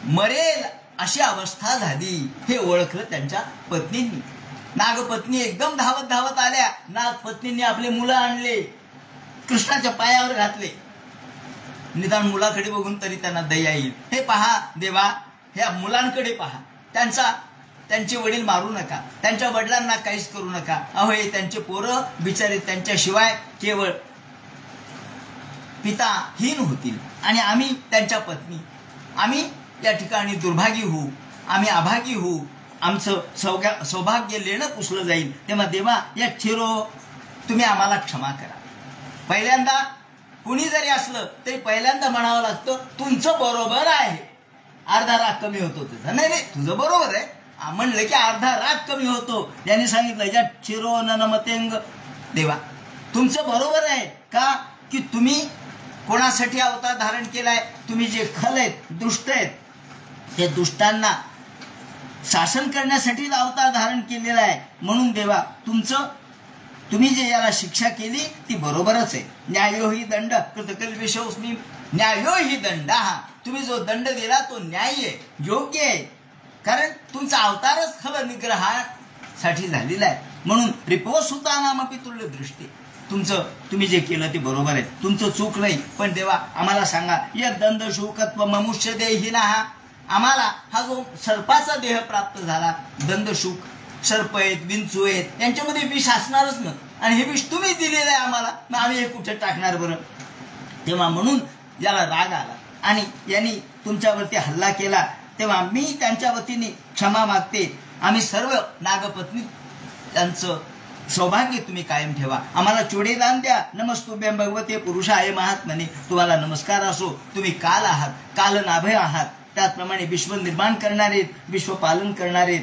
मरेल अशी अवस्था झाली हे ओळखलं त्यांच्या पत्नींनी. नागपत्नी एकदम धावत धावत आल्या. नागपत्नींनी आपले मुलं आणले, कृष्णाच्या पायावर घातले. निदान मुलाकडे बघून तरी त्यांना दया येईल. हे पहा देवा, ह्या मुलांकडे पहा, त्यांचे वडील मारू नका, त्यांच्या वडिलांना काहीच करू नका. अहो हे त्यांचे पोरं बिचारे त्यांच्याशिवाय केवळ पिताहीन होतील, आणि आम्ही त्यांच्या पत्नी, आम्ही या ठिकाणी दुर्भागी होऊ, आम्ही अभागी होऊ, आमचं सौभाग्य लेणं पुसलं जाईल. तेव्हा देवा या चिरो तुम्ही आम्हाला क्षमा करा. पहिल्यांदा कुणी जरी असलं तरी पहिल्यांदा म्हणावं लागतं तुमचं बरोबर आहे. अर्धा राग कमी होतो तुझा. नाही नाही तुझं बरोबर आहे म्हणलं की अर्धा राग कमी होतो. यांनी सांगितलं ज्या चिरो नमतेंग, देवा तुमचं बरोबर आहे का की तुम्ही कोणासाठी अवतार धारण केलाय. तुम्ही जे खल आहेत, दुष्ट आहेत, ते दुष्टांना शासन करण्यासाठी अवतार धारण केलेला आहे. म्हणून देवा तुम्ही जे याला शिक्षा केली ती बरोबरच आहे. न्यायो ही दंड कृतकल्पेशोस्मी, न्यायो ही दंड, हा तुम्ही जो दंड दिला तो न्याय आहे, योग्य आहे. कारण तुमचा अवतारच खल निग्रहासाठी झालेला आहे. म्हणून रिपोसुतानामपि तुल्य दृष्टी, तुम्ही जे केलं ते बरोबर आहे, तुमचं चूक नाही. पण देवा आम्हाला सांगा, या दंड शोकत्व मनुष्य देहिना, आम्हाला हा जो सर्पाचा देह प्राप्त झाला, दंडशुक सर्प आहेत, विंचू आहेत, यांच्यामध्ये विष असणारच ना, आणि हे विष तुम्ही दिलेलं आहे आम्हाला, मग आम्ही हे कुठे टाकणार बरं. तेव्हा म्हणून याला राग आला आणि यांनी तुमच्यावरती हल्ला केला. तेव्हा मी त्यांच्या वतीने क्षमा मागते. आम्ही सर्व नागपत्नी त्यांचं सौभाग्य तुम्ही कायम ठेवा. आम्हाला चोडेदान द्या. नमस्तुभ्यं भगवते पुरुषाय महात्मने, तुम्हाला नमस्कार असो. तुम्ही काल आहात, कालनाभय आहात, त्याचप्रमाणे विश्व निर्माण करणारे, विश्व पालन करणारे,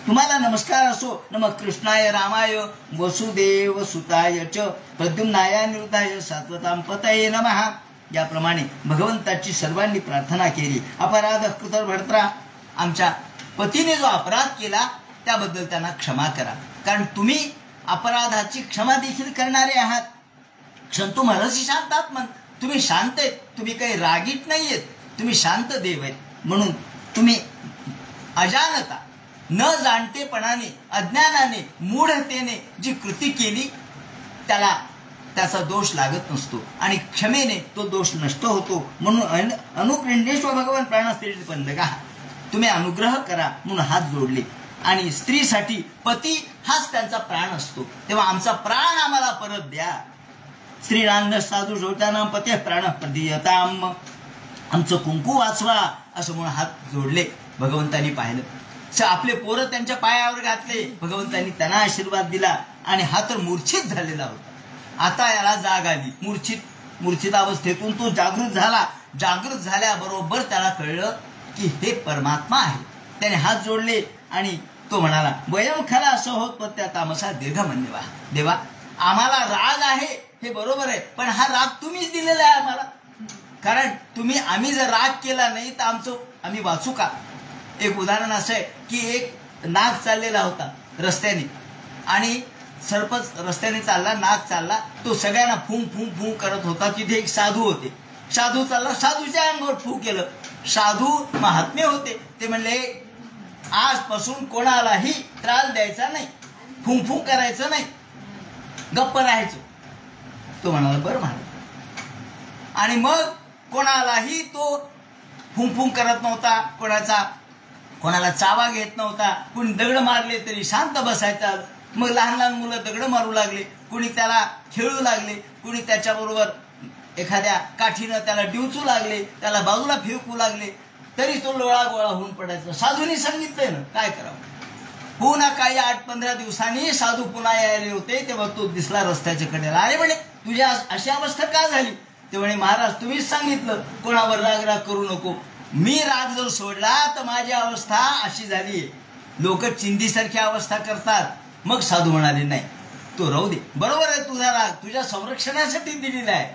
तुम्हाला नमस्कार असो. नमः कृष्णाय रामाय वसुदेव सुताय च प्रद्युम्नाय अनिरुद्धाय सात्वतां पतये नमः. याप्रमाणे भगवंताची सर्वांनी प्रार्थना केली. अपराध कृतभर्त्रा, आमच्या पतीने जो अपराध केला त्याबद्दल त्यांना क्षमा करा. कारण तुम्ही अपराधाची क्षमा देखील करणारे आहात. क्षंतु महर्षी शांतात्मन, तुम्ही शांत आहेत, तुम्ही काही रागीट नाही आहेत, तुम्ही शांत देव आहेत. म्हणून तुम्ही अजानता, न जाणतेपणाने, अज्ञानाने, मूढतेने जी कृती केली त्याचा दोष लागत नसतो, आणि क्षमेने तो दोष नष्ट होतो. म्हणून अनुप्रेरणेश्वर भगवान प्राणस्त्री पण लगा, तुम्ही अनुग्रह करा म्हणून हात जोडले. आणि स्त्रीसाठी पती हाच त्यांचा प्राण असतो. तेव्हा आमचा प्राण आम्हाला परत द्या. स्त्रीरांग साधू जोडताना पते प्राण प्रदीयताम, आमचं कुंकू वाचवा असं म्हणून हात जोडले. भगवंतांनी पाहिलं, आपले पोरं त्यांच्या पायावर घातले. भगवंतांनी त्यांना आशीर्वाद दिला, आणि हा तर मूर्छित झालेला होता. आता याला जाग आली. मूर्छित अवस्थेतून तो जागृत झाला. जागृत झाल्याबरोबर त्याला कळलं की हे परमात्मा आहे. त्याने हात जोडले आणि तो म्हणाला, वयम खला असं होत पत्या तामसा दीर्घ म्हणेवा. देवा आम्हाला राग आहे हे बरोबर आहे, पण हा राग तुम्हीच दिलेला आहे आम्हाला. कारण आम्ही जर राग केला नाही तर आम्ही वाचू का. एक उदाहरण असं आहे की एक नाग चाललेला होता रस्त्याने, आणि सर्पच रस्त्याने चालला, नाग चालला, तो सगळ्यांना फुंक फुंक फुंक करत होता. तिथे एक साधू होते. साधू चालला, साधूच्या अंगावर फू केलं. साधू महात्मे होते, ते म्हणले आजपासून कोणालाही त्रास द्यायचा नाही, फुंफू करायचं नाही, गप्प राहायचं. तो म्हणाला बरं महाराज. आणि मग कोणालाही तो फुंफुं करत नव्हता, कोणाला चावा घेत नव्हता. कुणी दगड मारले तरी शांत बसायचा. मग लहान लहान मुलं दगड मारू लागले, कुणी त्याला खेळू लागले, कुणी त्याच्याबरोबर एखाद्या काठीनं त्याला डिवचू लागले, त्याला बाजूला फेकू लागले, तरी तो लोळा गोळा होऊन पडायचा. साधूंनी सांगितलंय ना काय करावं. पुन्हा काही 8-15 दिवसांनी साधू पुन्हा यायले होते, तेव्हा तो दिसला रस्त्याच्या कडेला. अरे म्हणे तुझी अशी अवस्था का झाली. ते म्हणे महाराज तुम्हीच सांगितलं कोणावर राग करू नको. मी राग जर सोडला तर माझी अवस्था अशी झाली. लोक चिंधीसारखी अवस्था करतात. मग साधू म्हणाले नाही तो राहू दे, बरोबर आहे, तुझा राग तुझ्या संरक्षणासाठी दिलेला आहे.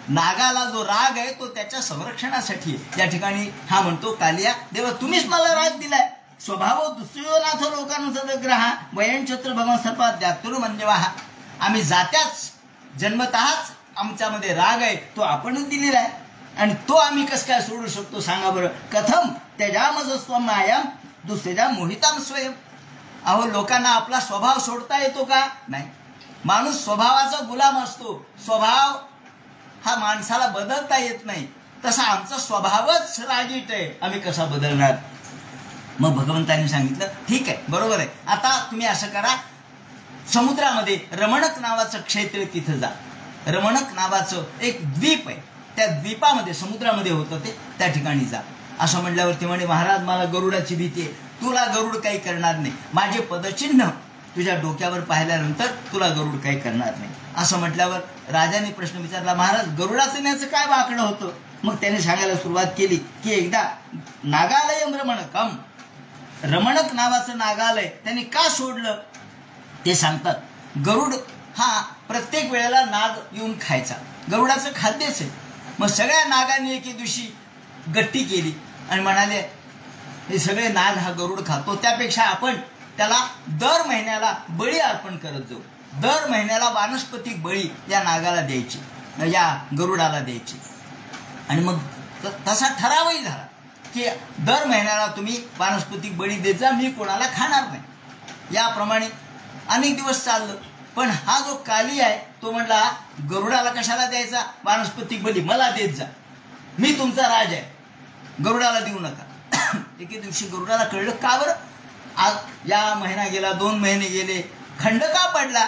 नागाला जो राग आहे तो त्याच्या संरक्षणासाठी. या ठिकाणी हा म्हणतो कालिया देवा तुम्हीच मला राग दिलाय. स्वभाव दुसऱ्योनाथ लोकांचा ग्रहा वयनछत्र भगवान सर्पात जातुर म्हणजे वाहा. आम्ही जात्याच जन्मतःच आमच्यामध्ये राग आहे, तो आपणच दिलेला आहे. आणि तो आम्ही कसं काय सोडू शकतो सांगा बरं. कथम त्याच्यामज स्वमायाम दुसऱ्या मोहिताम स्वयं. अहो लोकांना आपला स्वभाव सोडता येतो का. नाही. माणूस स्वभावाचा गुलाम असतो. स्वभाव हा माणसाला बदलता येत नाही. तसा आमचा स्वभावच रागीट आहे, आम्ही कसा बदलणार. मग भगवंतांनी सांगितलं ठीक आहे बरोबर आहे. आता तुम्ही असं करा, समुद्रामध्ये रमणक नावाचं क्षेत्र तिथं जा. रमणक नावाचं एक द्वीप आहे, त्या द्वीपामध्ये समुद्रामध्ये होतं ते, त्या ठिकाणी जा. असं म्हटल्यावरती म्हणे महाराज मला गरुडाची भीती आहे. तुला गरुड काही करणार नाही. माझे पदचिन्ह तुझ्या डोक्यावर पाहिल्यानंतर तुला गरुड काही करणार नाही. असं म्हटल्यावर राजाने प्रश्न विचारला महाराज गरुडाचं न्याचं काय वाकडं होतं. मग त्याने सांगायला सुरुवात केली की एकदा नागालयम रमणकम, रमणक नावाचं नागालय त्यांनी का सोडलं ते सांगतात. गरुड हा प्रत्येक वेळेला नाग येऊन खायचा, गरुडाचं खाद्यच आहे. मग सगळ्या नागांनी एके दिवशी गट्टी केली आणि म्हणाले हे सगळे नाग हा गरुड खातो, त्यापेक्षा आपण त्याला दर महिन्याला बळी अर्पण करत जाऊ. दर महिन्याला वानस्पतिक बळी या नागाला द्यायची, या गरुडाला द्यायची. आणि मग तसा ठरावही झाला की दर महिन्याला तुम्ही वानस्पतिक बळी देत जा, मी कोणाला खाणार नाही. याप्रमाणे अनेक दिवस चाललं. पण हा जो काली आहे तो म्हणला गरुडाला कशाला द्यायचा वानस्पतिक बळी, मला देत जा, मी तुमचा राज आहे, गरुडाला देऊ नका. एके दिवशी गरुडाला कळलं का बरं, आज या महिना गेला, 2 महिने गेले, खंड का पडला.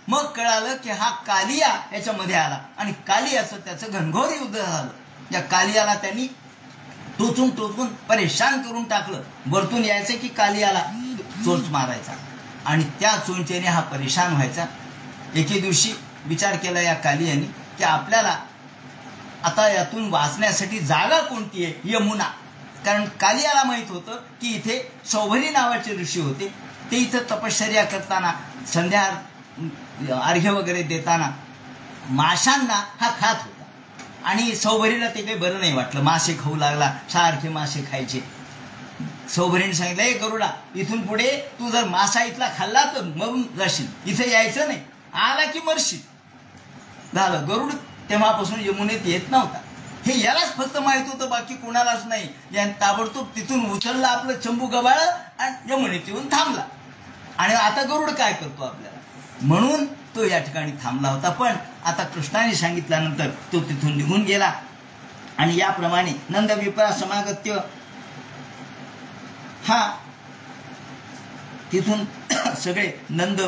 मग कळालं की हा कालिया याच्यामध्ये आला आणि कालियाचं त्याचं घनघोर युद्ध झालं. या कालियाला त्यांनी टोचून टोचून परेशान करून टाकलं. वरतून यायचं की कालियाला चोच मारायचा आणि त्या चोंचेने हा परेशान व्हायचा. एके दिवशी विचार केला या कालियाने की आपल्याला आता यातून वाचण्यासाठी जागा कोणती आहे, यमुना. कारण कालियाला माहित होतं की इथे सौभरी नावाचे ऋषी होते, ते इथं तपश्चर्या करताना संध्या अर्घ्य वगैरे देताना माशांना हा खात होता. आणि सौभरीला ते काही बरं नाही वाटलं, मासे खाऊ लागला, सारखे मासे खायचे. सौभरीने सांगितलं हे गरुडा इथून पुढे तू जर मासा इथला खाल्ला तर मरून जाशील, इथे यायचं नाही, आला की मरशील. झालं. गरुड तेव्हापासून यमुनेत येत नव्हता. हे यालाच फक्त माहित होतं, बाकी कोणालाच नाही. याने ताबडतोब तिथून उचलला आपलं चंबू गबाळ आणि यमुनेत येऊन थांबला. आणि आता गरुड काय करतो आपल्याला, म्हणून तो या ठिकाणी थांबला होता. पण आता कृष्णाने सांगितल्यानंतर तो तिथून निघून गेला. आणि याप्रमाणे नंद विप्रा समागत्य हा तिथून सगळे नंद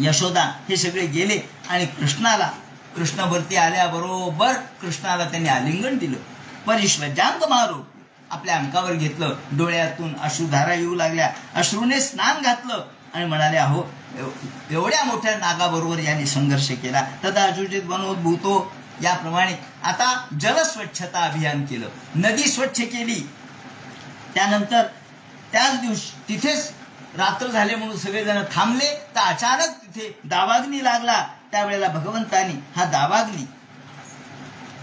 यशोदा हे सगळे गेले आणि कृष्णावरती आल्याबरोबर कृष्णाला त्यांनी आलिंगन दिलं. परिश्वजांत मारू आपल्या अंकावर घेतलं, डोळ्यातून अश्रुधारा येऊ लागल्या, अश्रूने स्नान घातलं आणि म्हणाले अहो एवढ्या मोठ्या नागाबरोबर यांनी संघर्ष केला. तदा अजुजित बनोद्भूतो. याप्रमाणे आता जलस्वच्छता अभियान केलं, नदी स्वच्छ केली. त्यानंतर त्याच दिवशी तिथेच रात्र झाले म्हणून सगळेजण थांबले, तर अचानक तिथे दावाग्नी लागला. त्यावेळेला भगवंतानी हा दावाग्नी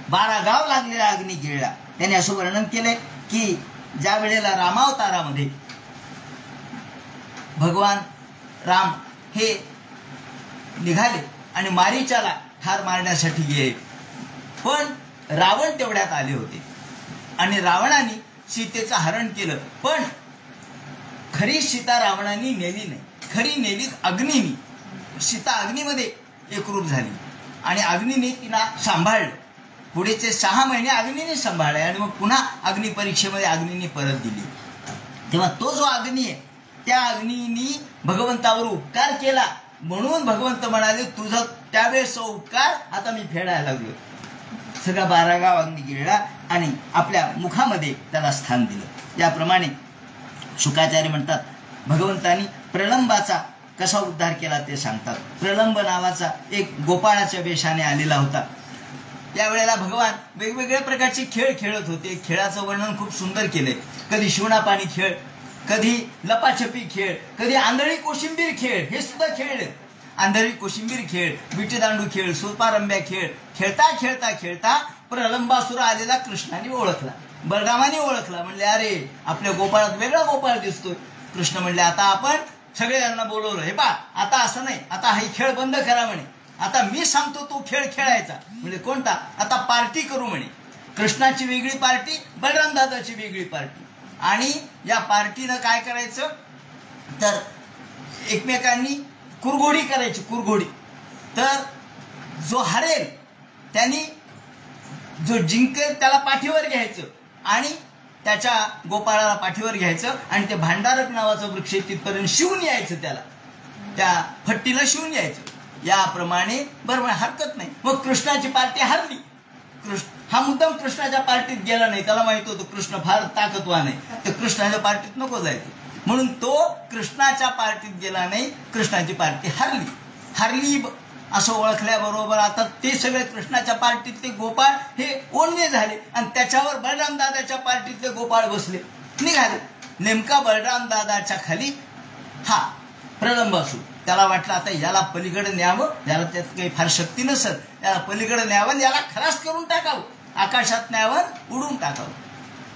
12 गाव लागलेला अग्नी गिळला. त्याने असं वर्णन केले की ज्या वेळेला रामावतारामध्ये भगवान राम हे निघाले आणि मारीचाला ठार मारण्यासाठी गेले, पण रावण तेवढ्यात आले होते आणि रावणाने सीतेचं हरण केलं. पण खरी सीता रावणाने नेली नाही, खरी नेली अग्नीने. सीता अग्नीमध्ये एकरूप झाली आणि अग्नीने तिला सांभाळलं. पुढेचे 6 महिने अग्नीने सांभाळले आणि मग पुन्हा अग्नी परीक्षेमध्ये अग्नीने परत दिली. तेव्हा तो जो अग्नी आहे त्या अग्नीने भगवंतावर उपकार केला म्हणून भगवंत म्हणाले तुझा त्यावेळेस उपकार आता मी फेडायला लागलो. सगळा 12 गाव अग्नी गिळला आणि आपल्या मुखामध्ये त्याला स्थान दिलं. याप्रमाणे शुकाचार्य म्हणतात भगवंतानी प्रलंबाचा कसा उद्धार केला ते सांगतात. प्रलंब नावाचा एक गोपाळाच्या वेशाने आलेला होता. त्यावेळेला भगवान वेगवेगळ्या प्रकारचे खेळ खेळत होते. खेळाचं वर्णन खूप सुंदर केलंय. कधी शिवणापाणी खेळ, कधी लपाछपी खेळ, कधी आंधळी कोशिंबीर खेळ, हे सुद्धा खेळ. आंधळी कोशिंबीर खेळ, विटीदांडू खेळ, सुरपारंब्या खेळ खेळता खेळता खेळता प्रलंबासुर आलेला कृष्णाने ओळखला, बलरामाने ओळखला. म्हणले अरे आपल्या गोपाळात वेगळा गोपाळ दिसतोय. कृष्ण म्हणले आता आपण सगळ्यांना बोलवलं, हे पा आता असं नाही, आता हे खेळ बंद करा म्हणे. आता मी सांगतो तो खेळ खेळायचा. म्हणजे कोणता? आता पार्टी करू म्हणे. कृष्णाची वेगळी पार्टी, बलराम दादाची वेगळी पार्टी. आणि या पार्टीनं काय करायचं तर एकमेकांनी कुरघोडी करायची, कुरघोडी. तर जो हरेल त्यांनी जो जिंकेल त्याला पाठीवर घ्यायचं आणि त्याच्या गोपाळाला पाठीवर घ्यायचं आणि ते भांडारक नावाचं वृक्ष तिथपर्यंत शिवून यायचं, त्याला त्या फट्टीला शिवून यायचं. याप्रमाणे बरोबर हरकत नाही. मग कृष्णाची पार्टी हरली. हा मुद्दाम कृष्णाच्या पार्टीत गेला नाही, त्याला माहित होतं कृष्ण फार ताकदवान आहे, तर कृष्णाच्या पार्टीत नको जायचं म्हणून तो कृष्णाच्या पार्टीत गेला नाही. कृष्णाची पार्टी हरली असं ओळखल्याबरोबर आता ते सगळे कृष्णाच्या पार्टीतले गोपाळ हे ओढणे झाले आणि त्याच्यावर बलराम दादाच्या पार्टीतले गोपाळ बसले, निघाले. नेमका बलराम दादाच्या खाली हा प्रलंबासूर. त्याला वाटलं आता याला पलीकडे न्यावं, याला त्यात काही फार शक्ती नसेल, याला पलीकडे न्यावं, याला खलास करून टाकावं, आकाशात न्यावं, उडून टाकावं.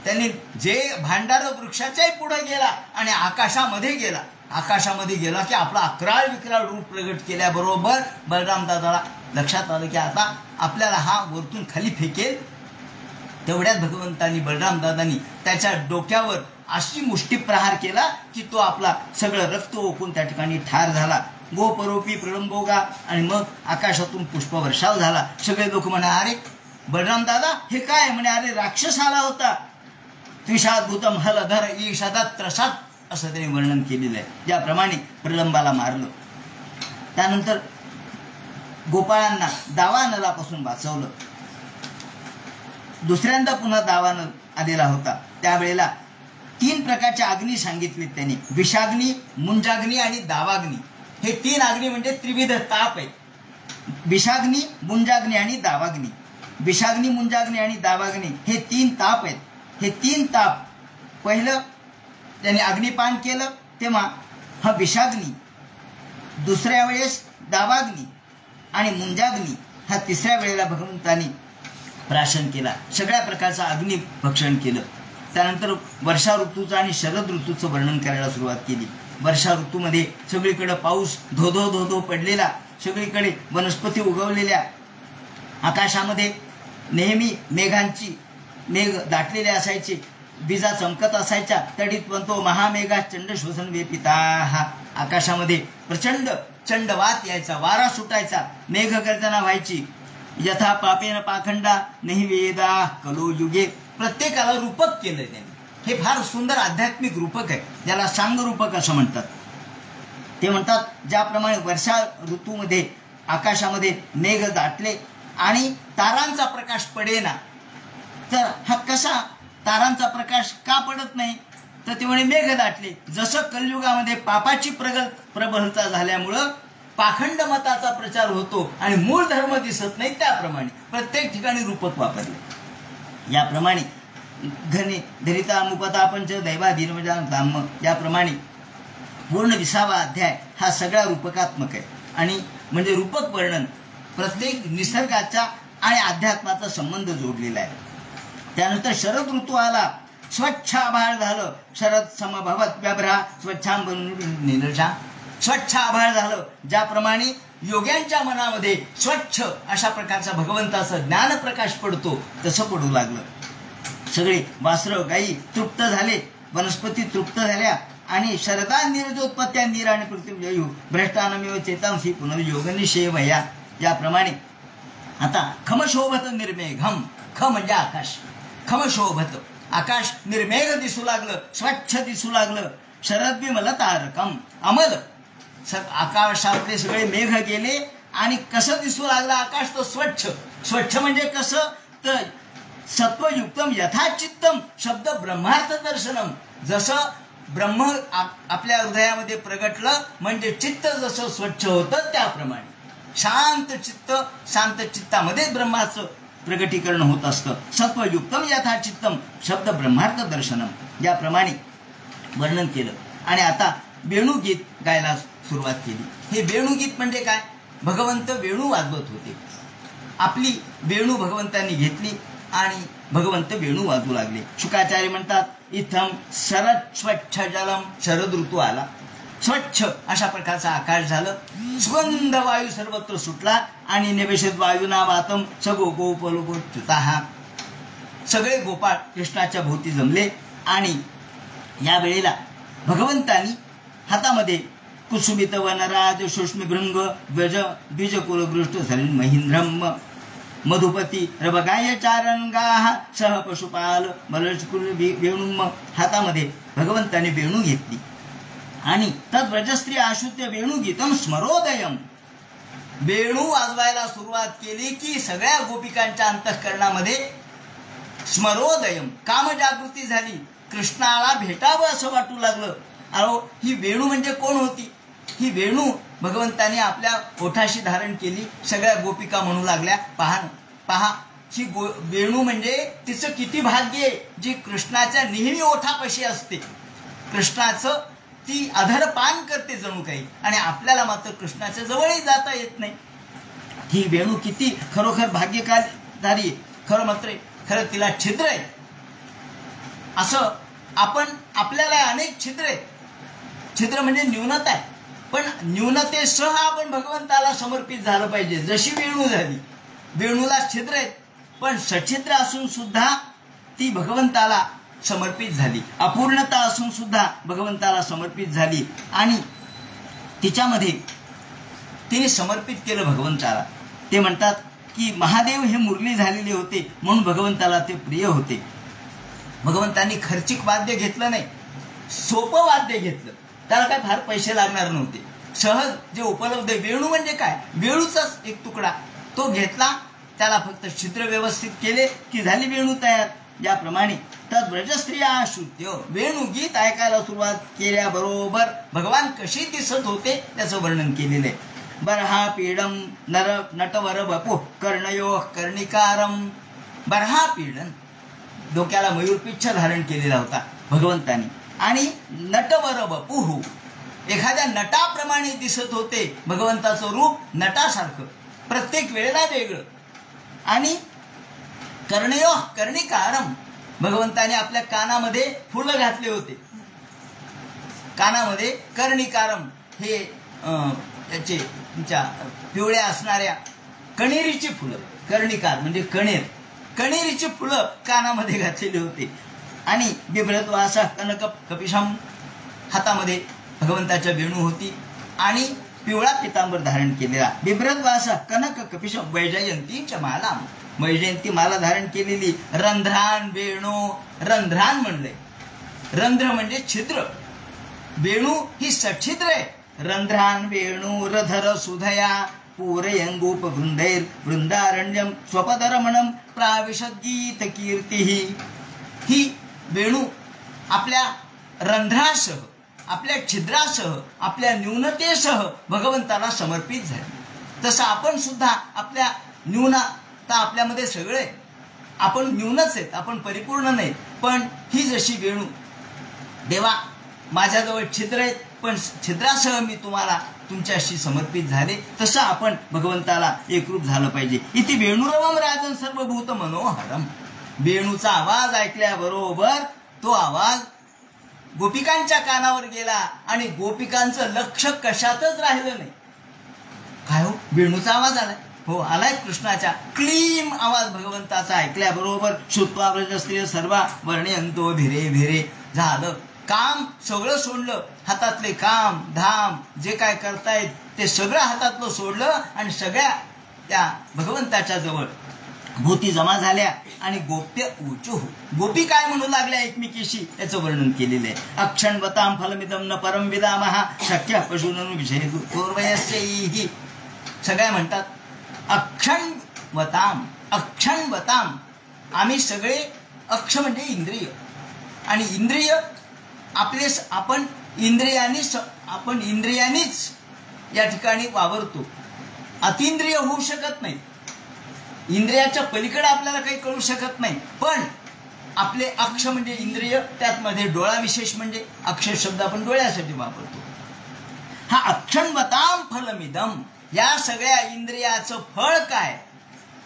त्यांनी जे भांडार वृक्षाच्याही पुढे गेला आणि आकाशामध्ये गेला. आकाशामध्ये गेला की आपला अकराळ विक्राळ रूप प्रगट केल्याबरोबर बलराम दादाला लक्षात आलं की आता आपल्याला हा वरतून खाली फेकेल. तेवढ्यात भगवंतांनी बलराम दादांनी त्याच्या डोक्यावर अशी मुष्टी प्रहार केला की तो आपला सगळं रक्त ओकून त्या ठिकाणी ठार झाला. गोपरोपी प्रलंबोगा. आणि मग आकाशातून पुष्पवर्षाव झाला. सगळे लोक म्हणे अरे बलराम दादा हे काय? म्हणे अरे राक्षस आला होता. त्रिशाद्भुतम हलधर ईशादात त्रसात असं त्यांनी वर्णन केलेलं आहे. ज्याप्रमाणे प्रलंबाला मारलं. त्यानंतर गोपाळांना दावानलापासून वाचवलं. दुसऱ्यांदा पुन्हा दावानल आलेला होता. त्यावेळेला 3 प्रकारच्या अग्नी सांगितले त्यांनी. विषाग्नी, मुंजाग्नी आणि दावाग्नी. हे 3 अग्नी म्हणजे त्रिविध ताप आहेत. विषाग्नी, मुंजाग्नी आणि दावाग्नी. विषाग्नी, मुंजाग्नी आणि दावाग्नी हे 3 ताप आहेत. हे 3 ताप पहिलं त्यांनी अग्निपान केलं तेव्हा हा विषाग्नी, दुसऱ्या वेळेस दावाग्नी आणि मुंजाग्नी हा तिसऱ्या वेळेला भगवंतांनी प्राशन केला. सगळ्या प्रकारचा अग्नी भक्षण केलं. त्यानंतर वर्षा ऋतूचं आणि शरद ऋतूचं वर्णन करायला सुरुवात केली. वर्षा ऋतूमध्ये सगळीकडे पाऊस धोधो धोधो पडलेला, सगळीकडे वनस्पती उगवलेल्या, आकाशामध्ये नेहमी मेघ दाटलेले असायचे, विजा चमकत असायच्या. तडीत म्हणतो महामेघा चंड शोषण वेपिता. हा आकाशामध्ये प्रचंड चंडवात यायचा, वारा सुटायचा, मेघ गर्जना व्हायची. यथा पापेन पाखंडा नाही वेदा कलो युगे. प्रत्येकाला रूपक केलं त्यांनी. हे फार सुंदर आध्यात्मिक रूपक आहे, ज्याला सांग रूपक असं म्हणतात. ते म्हणतात ज्याप्रमाणे वर्षा ऋतूमध्ये आकाशामध्ये मेघ दाटले आणि तारांचा प्रकाश पडेना, तर हा कसा तारांचा प्रकाश का पडत नाही? तर ते म्हणे मेघ दाटले. जसं कलियुगामध्ये पापाची प्रबलता झाल्यामुळं पाखंड मताचा प्रचार होतो आणि मूळ धर्म दिसत नाही, त्याप्रमाणे प्रत्येक ठिकाणी रूपक वापरले. याप्रमाणे घने धरिता मुपता पंच दैवाधीन धाम, याप्रमाणे पूर्ण 20वा अध्याय हा सगळा रूपकात्मक आहे. आणि म्हणजे रूपक वर्णन प्रत्येक निसर्गाचा आणि अध्यात्माचा संबंध जोडलेला आहे. त्यानंतर शरद ऋतू आला. स्वच्छ आभाळ झालं. शरद समभवत व्याभ्रा स्वच्छांबरून निलशा. स्वच्छ आभाळ झालं. ज्याप्रमाणे योग्यांच्या मनामध्ये स्वच्छ अशा प्रकारचा भगवंताचा ज्ञान प्रकाश पडतो तसं पडू लागलं. सगळे वासरं गायी तृप्त झाले, वनस्पती तृप्त झाल्या आणि शरदा निर्जोत्पत्त्या नीर आणि पृथ्वी भ्रष्टानमेव चेतांसी पुनर्योगनिषेय भया. याप्रमाणे आता खमशोभत निर्मेघम, ख म्हणजे आकाश, खमशोभत आकाश निर्मेघ दिसू लागलं, स्वच्छ दिसू लागलं. शरद्विमल तारकम अमल, आकाशातले सगळे मेघ गेले आणि कसं दिसू लागलं आकाश तो स्वच्छ. स्वच्छ म्हणजे कसं तर सत्वयुक्तम यथाचित्तम शब्द ब्रह्मार्थ दर्शनम. जसं ब्रह्म आपल्या हृदयामध्ये प्रगटलं म्हणजे चित्त जसं स्वच्छ होतं त्याप्रमाणे शांत चित्त, शांत चित्तामध्ये ब्रह्माचं प्रगटीकरण होत असतं. सत्वयुक्तम यथाचित्तम शब्द ब्रह्मार्थ दर्शनम याप्रमाणे वर्णन केलं. आणि आता वेणुगीत गायला सुरुवात केली. हे वेणुगीत म्हणजे काय? भगवंत वेणू वाजवत होते. आपली वेणू भगवंतांनी घेतली आणि भगवंत वेणू वाजवू लागले. शुकाचार्य म्हणतात इथम शरद स्वच्छ जलम, शरद ऋतू आला, स्वच्छ अशा प्रकारचा आकाश झालं, सुगंध वायू सर्वत्र सुटला आणि निवेशित वायूना वातम सगो गोपलोपच्युता. सगळे गोपाळ कृष्णाच्या भोवती जमले आणि या वेळेला भगवंतांनी हातामध्ये कुसुमित वनराज सूक्ष्मभृंग ध्वज द्विजकुलगृष्ट सरीन महेंद्रम मधुपती रबगाय चारणगाह सह पशुपाल मलचकुल वेणुम. हातामध्ये भगवंताने वेणू घेतली आणि तद्व्रजस्त्री आशुत्य वेणुगीतम स्मरोदयम. वेणू वाजवायला सुरुवात केली की सगळ्या गोपिकांच्या अंतःकरणामध्ये स्मरोदयम कामजागृती झाली. कृष्णाला भेटावं असं वाटू लागलं. अहो ही वेणू म्हणजे कोण होती? ही वेणू भगवंताने आपल्या ओठाशी धारण केली. सगळ्या गोपिका म्हणू लागल्या पहा ही वेणू म्हणजे तिचं किती भाग्य आहे जी कृष्णाच्या नेहमी ओठापाशी असते. कृष्णाचं ती अधरपान करते जणू काही आणि आपल्याला मात्र कृष्णाच्या जवळही जाता येत नाही. ही वेणू किती खरोखर भाग्यकारी आहे. खरं तिला छिद्र आहे. असं आपल्याला अनेक छिद्र आहेत. छिद्र म्हणजे न्यूनता आहे. पण न्यूनतेसह आपण भगवंताला समर्पित झालं पाहिजे. जशी वेणू झाली, वेणूला छिद्र आहेत पण सछिद्र असून सुद्धा ती भगवंताला समर्पित झाली. अपूर्णता असून सुद्धा भगवंताला समर्पित झाली आणि तिच्यामध्ये तिने समर्पित केलं भगवंताला. ते म्हणतात की महादेव हे मुरली झालेले होते म्हणून भगवंताला ते प्रिय होते. भगवंतांनी खर्चिक वाद्य घेतलं नाही, सोपं वाद्य घेतलं. त्याला काय फार पैसे लागणार नव्हते. सहज जे उपलब्ध. वेणू म्हणजे काय? वेणूचाच एक तुकडा तो घेतला, त्याला फक्त छिद्र व्यवस्थित केले की झाली वेणू तयार. याप्रमाणे तद्व्रजस्त्रिया श्रुत्य वेणू गीत ऐकायला सुरुवात केल्याबरोबर भगवान कशी दिसत होते त्याचं वर्णन केलेलं आहे. बरहा पीडम नर नटवर बपू कर्णयो कर्णिकारम. बरहा पीडन डोक्याला मयूरपिच्छ धारण केलेला होता भगवंतानी आणि नटवर बपुहू एखाद्या नटाप्रमाणे दिसत होते. भगवंताचं रूप नटासारखं प्रत्येक वेळेला वेगळं. आणि कर्णयो कर्णिकारम भगवंताने आपल्या कानामध्ये फुलं घातले होते. कानामध्ये कर्णिकारम हे त्याचे तुमच्या पिवळ्या असणाऱ्या कणेरीची फुलं. कर्णिकार म्हणजे कणेर, कणेरीची फुलं कानामध्ये घातलेली होते. आणि बिभ्रतवासा कनक कपिशम हातामध्ये भगवंताच्या वेणू होती आणि पिवळा पितांबर धारण केलेला. बिभ्रतवासा कनक कपिशम वैजयंतीच्या माला, वैजयंती माला धारण केलेली. रंध्रान वेणू, रंध्रान म्हणलंय. रंध्र म्हणजे छिद्र, वेणू ही सच्छिद्र आहे. रंध्रान वेणू रधर सुधया पूरयंगोप वृंदैर वृंदारण्यम स्वपदरमणम प्राविशद गीत कीर्ती. ही वेणू आपल्या रंध्रासह, आपल्या छिद्रासह, आपल्या न्यूनतेसह भगवंताला समर्पित झाली. तसं आपण सुद्धा आपल्या न्यूनता आपल्यामध्ये सगळे आपण न्यूनच आहेत, आपण परिपूर्ण नाहीत. पण ही जशी वेणू देवा माझ्याजवळ छिद्र आहेत पण छिद्रासह मी तुम्हाला तुमच्याशी समर्पित झाले, तसं आपण भगवंताला एकरूप झालं पाहिजे. इथे वेणुरवम राजन सर्वभूत मनोहरम. वेणूचा आवाज ऐकल्याबरोबर तो आवाज गोपिकांच्या कानावर गेला आणि गोपिकांचं लक्ष कशातच राहिलं नाही. काय हो वेणूचा आवाज आलाय. हो आलाय कृष्णाच्या. क्लीम आवाज भगवंताचा ऐकल्याबरोबर श्रुत्वा व्रजस्त्रिय सर्व वर्णयंतो भिरे भिरे. झालं काम सगळं सोडलं. हातातले काम धाम जे काय करतायत ते सगळं हातातलं सोडलं आणि सगळ्या त्या भगवंताच्या जवळ भूती जमा झाल्या आणि गोप्य ऊचू. गोपी काय म्हणू लागल्या एकमेकीशी याचं वर्णन केलेलं आहे. अक्षणवताम फलमिदम न परम विदामहा शक्य पशून विषय पूर्वयस्यैहि. सगळ्या म्हणतात अक्षणवताम अक्षणवताम. आम्ही सगळे अक्ष म्हणजे इंद्रिय आणि इंद्रिय आपले आपण इंद्रियांनीच या ठिकाणी वावरतो. अतिंद्रिय होऊ शकत नाही. इंद्रियाच्या पलीकडे आपल्याला काही कळू शकत नाही. पण आपले अक्ष म्हणजे इंद्रिय. त्यात मध्ये डोळा विशेष म्हणजे अक्षर शब्द आपण डोळ्यासाठी वापरतो. हा अक्षणवताम फलमिदम. या सगळ्या इंद्रियाचं फळ काय?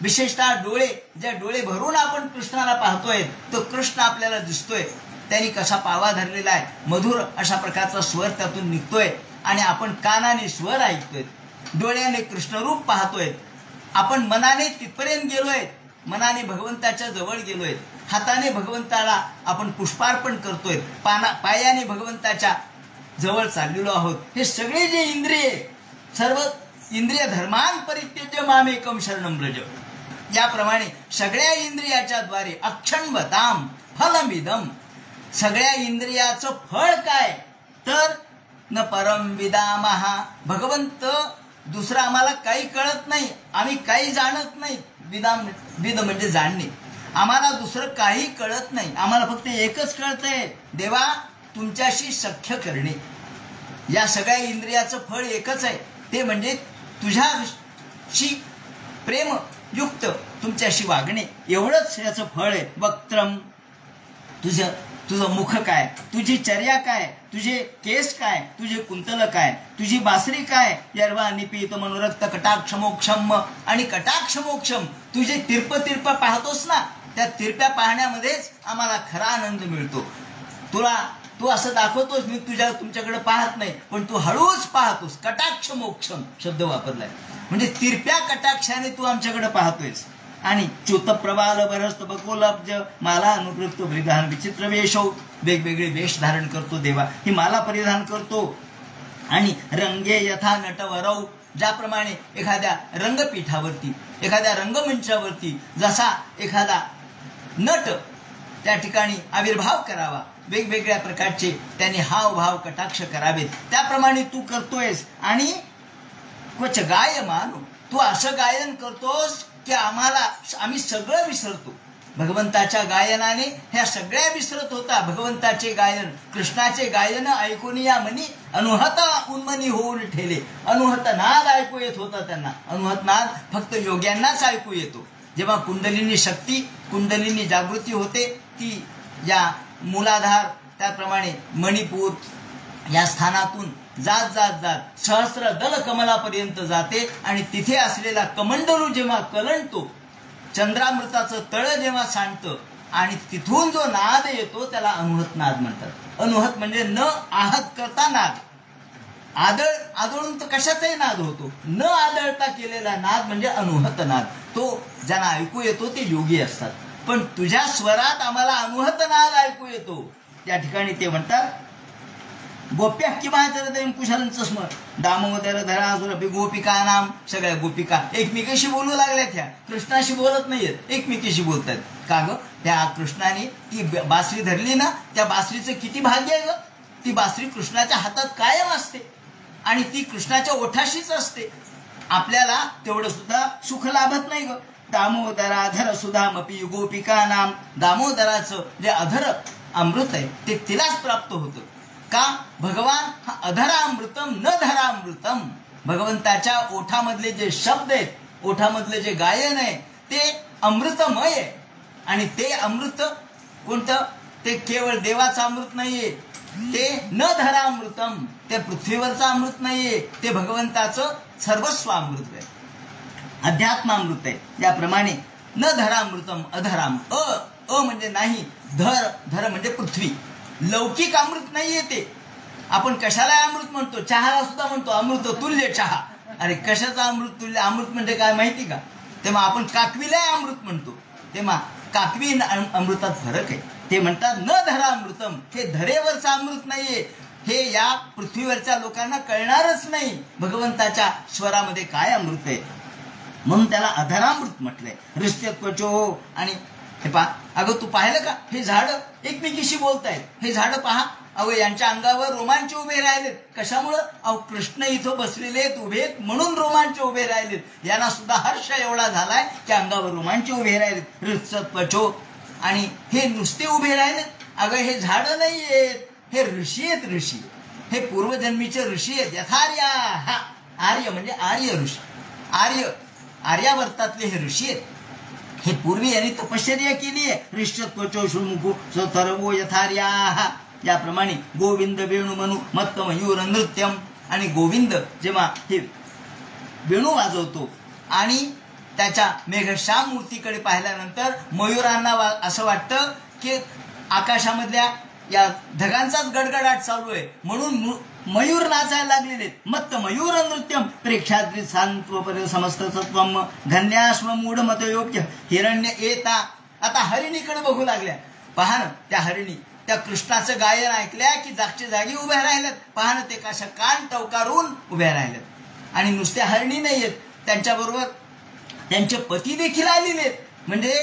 विशेषतः डोळे. ज्या डोळे भरून आपण कृष्णाला पाहतोय तो कृष्ण आपल्याला दिसतोय. त्यांनी कसा पावा धरलेला आहे. मधुर अशा प्रकारचा स्वर त्यातून निघतोय आणि आपण कानाने स्वर ऐकतोय. डोळ्याने कृष्णरूप पाहतोय. आपण मनाने तिथपर्यंत गेलोय. मनाने भगवंताच्या जवळ गेलोय. हाताने भगवंताला आपण पुष्पार्पण करतोय. पायाने भगवंताच्या जवळ चाललेलो आहोत. हे सगळे जे इंद्रिय सर्व इंद्रिय धर्मान परित्यज्य मामेकम शरणं व्रज. याप्रमाणे सगळ्या इंद्रियाच्या द्वारे अक्षणवताम फलमिदम. सगळ्या इंद्रियाचं फळ काय तर न परम विदामहा. भगवंत दुसरं आम्हाला काही कळत नाही. आम्ही काही जाणत नाही. विद म्हणजे जाणणे. आम्हाला दुसरं काही कळत नाही. आम्हाला फक्त एकच कळतंय देवा तुमच्याशी सख्य करणे. या सगळ्या इंद्रियाचं फळ एकच आहे. ते म्हणजे तुझ्याशी प्रेमयुक्त तुमच्याशी वागणे. एवढंच याचं फळ आहे. वक्त्रम तुझं मुख काय, तुझी चर्या काय, तुझे केस काय, तुझे कुंतल काय, तुझी बासरी काय. यर्वा निपीत मनोरक्त कटाक्षमोक्षम. आणि कटाक्षमोक्षम तुझे तिरप पाहतोस ना त्या तिरप्या पाहण्यामध्येच आम्हाला खरा आनंद मिळतो. तू असं दाखवतोस मी तुमच्याकडे पाहत नाही पण तू हळूच पाहतोस. कटाक्षमोक्षम शब्द वापरलाय म्हणजे तिरप्या कटाक्षाने तू आमच्याकडे पाहतोयस. आणि च्युत प्रबाल बरस्त बकोलब्ज माला अनुकृत परिधान विचित्र वेश. वेगवेगळे वेश धारण करतो देवा. ही माला परिधान करतो. आणि रंगे यथा नटवरौ. ज्याप्रमाणे एखाद्या रंगपीठावरती एखाद्या रंगमंचावरती जसा एखादा नट त्या ठिकाणी आविर्भाव करावा वेगवेगळ्या प्रकारचे त्याने हावभाव कटाक्ष करावेत त्याप्रमाणे तू करतोयस. आणि क्वच गायमान. तू असं गायन करतोस की आम्ही सगळं विसरतो. भगवंताच्या गायनाने ह्या सगळ्या विसरत होता. भगवंताचे गायन कृष्णाचे गायन ऐकून या मनी अनुहत उन्मनी होऊन ठेले. अनुहत नाद ऐकू येत होता त्यांना. अनुहत नाद फक्त योग्यांनाच ऐकू येतो. जेव्हा कुंडलिनी शक्ती कुंडलिनी जागृती होते ती या मूलाधार त्याप्रमाणे मणिपूर या स्थानातून जात जात जात सहस्र दल कमलापर्यंत जाते. आणि तिथे असलेला कमंडलू जेव्हा कलंडतो चंद्रामृताचं तळ जेव्हा सांडतं आणि तिथून जो नाद येतो त्याला अनुहत नाद म्हणतात. अनुहत म्हणजे न आहत करता नाद. आदळून तर कशाचाही नाद होतो. न आदळता केलेला नाद म्हणजे अनुहत नाद. तो ज्यांना ऐकू येतो ते योगी असतात. पण तुझ्या स्वरात आम्हाला अनुहत नाद ऐकू येतो. त्या ठिकाणी ते म्हणतात गोप्या किंवा कुशलांचं स्मर दामोदर धरासुरपी गोपिका नाम. सगळ्या गोपिका एकमेकीशी बोलू लागल्यात. ह्या कृष्णाशी बोलत नाहीयेत एकमेकीशी बोलतात. का ग त्या कृष्णाने ती बासरी धरली ना त्या बासरीचं किती भाग्य आहे ग. ती बासरी कृष्णाच्या हातात कायम असते आणि ती कृष्णाच्या ओठाशीच असते. आपल्याला तेवढं सुद्धा सुख लाभत नाही ग. दामोदराधर सुधामपी गोपिका नाम. दामोदराचं जे अधर अमृत आहे ते तिलाच प्राप्त होतं. का भगवान हा अधरामृतम न धरामृतम. भगवंताच्या ओठामधले जे शब्द आहेत ओठामधले जे गायन आहे ते अमृतमय आहे. आणि ते अमृत कोणतं ते केवळ देवाचं अमृत नाहीये. ते न धरामृतम ते पृथ्वीवरचं अमृत नाहीये. ते भगवंताचं सर्वस्व अमृत आहे. अध्यात्मामृत आहे. याप्रमाणे न धरामृतम अधराम. अ म्हणजे नाही. धर म्हणजे पृथ्वी. लौकिक अमृत नाहीये ते. आपण कशाला अमृत म्हणतो. चहाला सुद्धा म्हणतो अमृत तुल्य चहा. अरे कशाचं अमृत तुल्य? अमृत म्हणजे काय माहिती का? तेव्हा आपण काकवीला अमृत म्हणतो, तेव्हा काकवी अमृतात फरक आहे. ते म्हणतात न धरा अमृतम, हे धरेवरचं अमृत नाहीये, हे या पृथ्वीवरच्या लोकांना कळणारच नाही भगवंताच्या स्वरामध्ये काय अमृत आहे, म्हणून त्याला अधरामृत म्हटलंय. हृष्यत्वचो. आणि हे पहा, अगं तू पाहिलं का, हे झाड एकमेकीशी बोलतायत, हे झाड पहा, अहो यांच्या अंगावर रोमांच उभे राहिलेत. कशामुळं? अहो कृष्ण इथं बसलेले आहेत उभेत म्हणून रोमांच उभे राहिलेत. यांना सुद्धा हर्ष एवढा झालाय की अंगावर रोमांच उभे राहिलेत. हृष्यत्वचो. आणि हे नुसते उभे राहिलेत, अगं हे झाड नाही आहेत, हे ऋषी आहेत. ऋषी हे पूर्वजन्मीचे ऋषी आहेत. यथार्या. हा आर्य म्हणजे आर्य ऋषी, आर्यावर्तातले हे ऋषी आहेत. हे पूर्वी यांनी तपश्चर्या केली आहे. हृष्यत्वचो श्रुमुखो सतर्वो यथार्या. याप्रमाणे गोविंद वेणू मनू मत्त मयूर नृत्यम. आणि गोविंद जेव्हा हे वेणू वाजवतो आणि त्याच्या मेघश्याम मूर्तीकडे पाहिल्यानंतर मयूरांना असं वाटतं की आकाशामधल्या या ढगांचाच गडगडाट चालू आहे, म्हणून मयूर नाचायला लागलेले. मत्त मयूर नृत्यम प्रेक्षाद्री सांत्वपर समस्त सत्वम धन्याश्व मूढ मत योग्य हिरण्य येता. आता हरिणीकडे बघू लागल्या. पहा ना, त्या हरिणी त्या कृष्णाचं गायन ऐकल्या की जागच्या जागी उभ्या राहिल्यात. पहा ना, ते कशा कान टवकारून उभ्या राहिल्यात. आणि नुसत्या हरिणी नाही आहेत, त्यांच्याबरोबर त्यांचे पती देखील आलेले आहेत. म्हणजे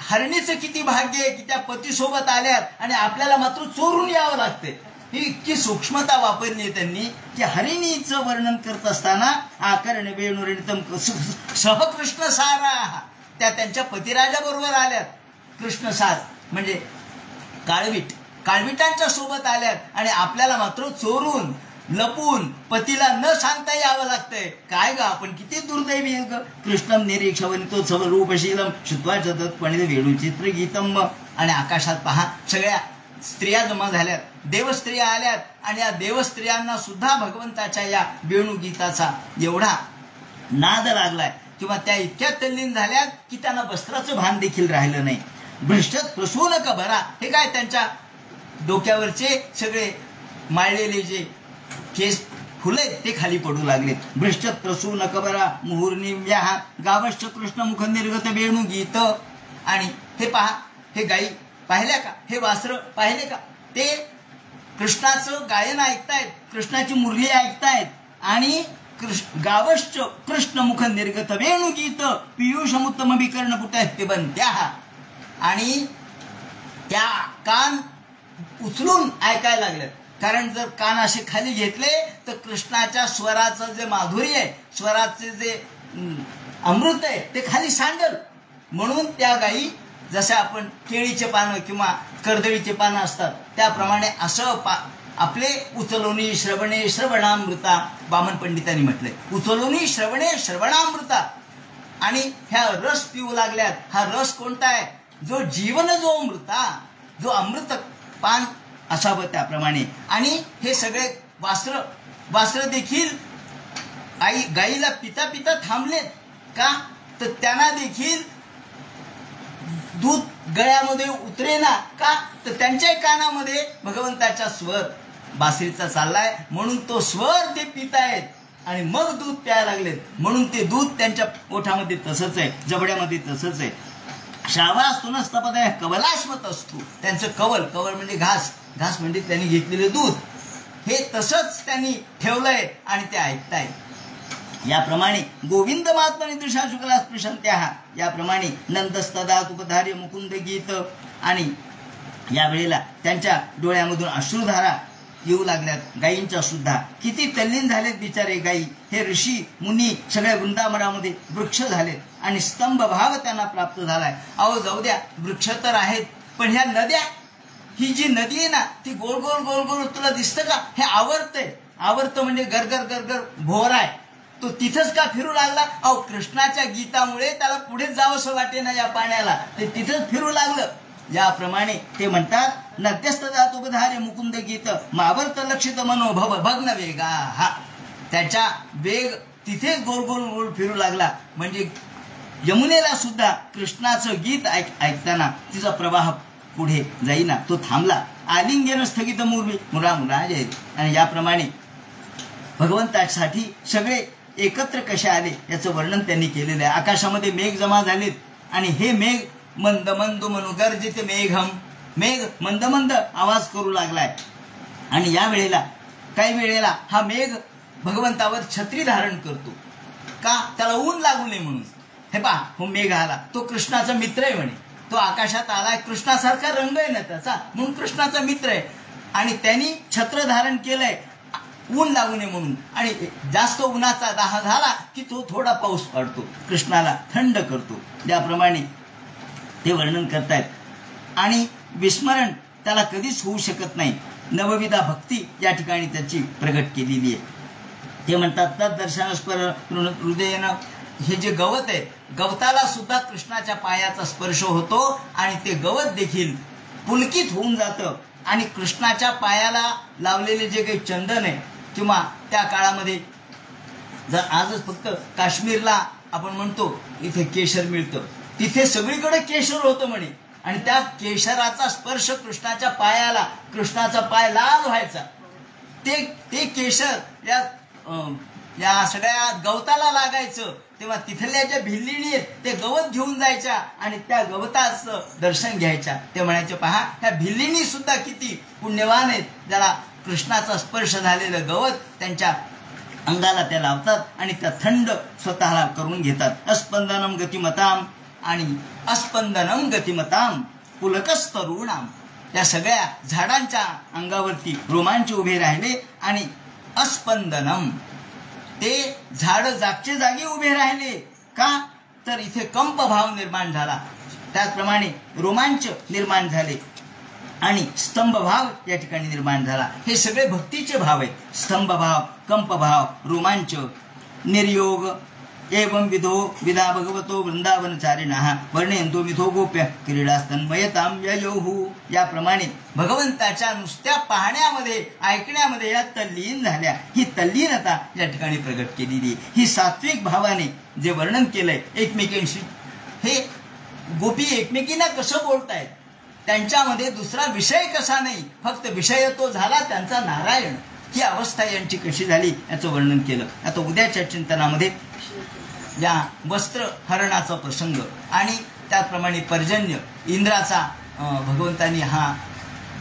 हरणीचं किती भाग्य आहे की त्या पतीसोबत आल्यात आणि आपल्याला मात्र चोरून यावं लागते. ही इतकी सूक्ष्मता वापरली आहे त्यांनी की हरिणीचं वर्णन करत असताना आकर्ण वेणुरितम सहकृष्ण सारा, त्या त्यांच्या पतिराजाबरोबर आल्यात. कृष्णसार म्हणजे काळविटांच्या सोबत आल्यात आणि आपल्याला मात्र चोरून लपून पतीला न सांगता यावं लागतंय. काय ग, आपण किती दुर्दैवी ग. कृष्णम निरीक्षवनितो स्वरूपशीलम शुत्वाच तत्पणे वेणुचित्र गीतम. आणि आकाशात पहा, सगळ्या स्त्रिया जमा झाल्यात, देवस्त्रिया आल्यात आणि या देवस्त्रियांना सुद्धा भगवंताच्या या वेणुगीताचा एवढा नाद लागलाय किंवा त्या इतक्या तल्लीन झाल्यात की त्यांना वस्त्राचं भान देखील राहिलं नाही. भ्रष्टत प्रसून का भरा, हे काय त्यांच्या डोक्यावरचे सगळे माळलेले जे केस फुले ते खाली पडू लागले. भ्रष्टत प्रसून कबरा मुहुर्निव्या गावश्च कृष्ण मुख निर्गत वेणू गीत. आणि हे पहा, हे गाई पाहिल्या का, हे वासरं पाहिले का, ते कृष्णाचं गायन ऐकतायत, कृष्णाची मुरली ऐकतायत. आणि गावश्च कृष्ण मुख निर्गत वेणू गीत पियुषमुत्तम विकर्ण पुट्या बनत्या. आणि त्या कान उचलून ऐकायला लागले. कारण जर कान असे खाली घेतले तर कृष्णाच्या स्वराचं जे माधुर्य आहे, स्वराचे जे अमृत आहे ते खाली सांडल. म्हणून त्या गायी जसं आपण केळीचे पानं किंवा कर्दळीचे पानं असतात त्याप्रमाणे असं आपले उचलोनी श्रवणे श्रवणामृता, वामन पंडितांनी म्हटलंय, उचलोनी श्रवणे श्रवणामृता. आणि ह्या रस पिऊ लागल्यात. हा रस कोणता आहे? जो जीवन, जो अमृता, जो अमृत पान असावं त्याप्रमाणे. आणि हे सगळे वासरं देखील गाईला पिता पिता थांबलेत का, तर त्यांना देखील दूध गळ्यामध्ये उतरेना का, तर त्यांच्या कानामध्ये भगवंताचा स्वर बासरीचा चाललाय, म्हणून तो स्वर ते पितायत आणि मग दूध प्यायला लागलेत. म्हणून ते दूध त्यांच्या ओठामध्ये तसंच आहे, जबड्यामध्ये तसंच आहे. श्रावास्तु नस्तपद कवलाश्मत असतो. त्यांचं कवल म्हणजे घास म्हणजे त्यांनी घेतलेले दूध, हे तसंच त्यांनी ठेवलंय आणि ते ऐकताय. याप्रमाणे गोविंद महात्मा दृशा शुक्ला स्पृशंत्या. याप्रमाणे नंदस्तदा उपधार्य मुकुंद गीत. आणि यावेळेला त्यांच्या डोळ्यामधून अश्रुधारा येऊ लागल्यात. गायींच्या सुद्धा किती तल्लीन झालेत बिचारे गायी. हे ऋषी मुनी सगळ्या वृंदावनामध्ये वृक्ष झालेत आणि स्तंभ भाव त्यांना प्राप्त झालाय. अहो जाऊ द्या, वृक्ष तर आहेत, पण ह्या नद्या, ही जी नदी आहे ना, ती गोल गोल गोल गोल तुला दिसतं का? हे आवरतं म्हणजे गरगर गरगर भोर आहे, तो तिथंच का फिरू लागला? अहो कृष्णाच्या गीतामुळे त्याला पुढे जावंसं वाटे ना या पाण्याला, ते तिथंच फिरू लागलं. याप्रमाणे ते म्हणतात नद्यस्तदात उपधार्य मुकुंद गीत मावर्त लक्षित मनोभव भग्न वेगा. हा त्याच्या वेग तिथेच गोल गोल गोल फिरू लागला. म्हणजे यमुनेला सुद्धा कृष्णाचं गीत ऐकताना तिचा प्रवाह पुढे जाईना, तो थांबला. आलिंगन स्थगित मुरली मुरा मुराज. आणि याप्रमाणे भगवंतासाठी सगळे एकत्र कसे आले याचं वर्णन त्यांनी केलेलं आहे. आकाशामध्ये मेघ जमा झालेत आणि हे मेघ मंद मंद मनुगर्जित मेघम, मेघ मंद मंद आवाज करू लागलाय. आणि या वेळेला काही वेळेला हा मेघ भगवंतावर छत्री धारण करतो का, त्याला ऊन लागू नये म्हणून. हे पहा, हो मेघ आला, तो कृष्णाचा मित्र आहे म्हणे, तो आकाशात आलाय, कृष्णासारखा रंग आहे ना त्याचा, म्हणून कृष्णाचा मित्र आहे. आणि त्यांनी छत्र धारण केलंय ऊन लागू नये म्हणून. आणि जास्त उन्हाचा दाह झाला की तो थोडा पाऊस पडतो, कृष्णाला थंड करतो. ज्याप्रमाणे ते वर्णन करतायत. आणि विस्मरण त्याला कधीच होऊ शकत नाही. नवविधा भक्ती या ठिकाणी त्याची प्रगट केलेली आहे. ते म्हणतात तद्दर्शनस्पर हृदयेनं, हे जे गवत आहे, गवताला सुद्धा कृष्णाच्या पायाचा स्पर्श होतो आणि ते गवत देखील पुलकित होऊन जातं. आणि कृष्णाच्या पायाला लावलेले जे काही चंदन आहे, किंवा त्या काळामध्ये जर आजच फक्त काश्मीरला आपण म्हणतो इथे केशर मिळतं, तिथे सगळीकडे केशर होतं म्हणे. आणि त्या केशराचा स्पर्श कृष्णाच्या पायाला, कृष्णाचा पाय लाल व्हायचा. ते केशर या सगळ्या गवताला लागायचं. तेव्हा तिथल्या ज्या भिल्लिणी आहेत ते गवत घेऊन जायच्या आणि त्या गवताचं दर्शन घ्यायच्या. ते म्हणायचे, पहा ह्या भिल्लिणी सुद्धा किती पुण्यवान आहेत, ज्याला कृष्णाचा स्पर्श झालेलं गवत त्यांच्या अंगाला त्या लावतात आणि त्या थंड स्वतःला करून घेतात. अस्पंदनम गतिमताम आणि अस्पंदनम गतिमताम पुलकस्तरुणाम, या सगळ्या झाडांच्या अंगावरती रोमांच उभे राहिले. आणि अस्पंदनम, ते झाड जागचे जागी उभे राहिले का, तर इथे कंप भाव निर्माण झाला, त्याचप्रमाणे रोमांच निर्माण झाले आणि स्तंभ भाव या ठिकाणी निर्माण झाला. हे सगळे भक्तीचे भाव आहेत. स्तंभ भाव, कंप भाव, रोमांच, निर्योग. एवं विधा भगवतो वृंदावनचारिणः वर्णयन्तो मिथो गोप्य क्रीडास्तन्मयतां ययोहु. याप्रमाणे भगवंताच्या नुसत्या पाहण्यामध्ये, ऐकण्यामध्ये या तल्लीन झाल्या. ही तल्लीनता या ठिकाणी प्रगट केलेली. ही सात्विक भावाने जे वर्णन केलंय एकमेकींशी, हे गोपी एकमेकींना कसं बोलतायत, त्यांच्यामध्ये दुसरा विषय कसा नाही, फक्त विषय तो झाला त्यांचा नारायण. ही अवस्था यांची कशी झाली याचं वर्णन केलं. आता उद्याच्या चिंतनामध्ये या वस्त्र हरणाचा प्रसंग आणि त्याचप्रमाणे पर्जन्य, इंद्राचा भगवंतांनी हा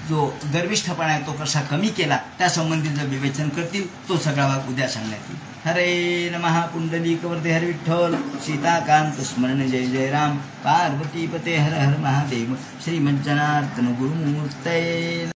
जो गर्विष्ठपणा आहे तो कसा कमी केला त्या संबंधीचं विवेचन करतील. तो सगळा भाग उद्या सांगण्यात येईल. हरे नमः. पुंडलीकवरते हर विठ्ठल. सीताकांत स्मरण जय जय राम. पार्वतीपते हर हर महादेव. श्रीमज्जनार्दन गुरुमूर्तये.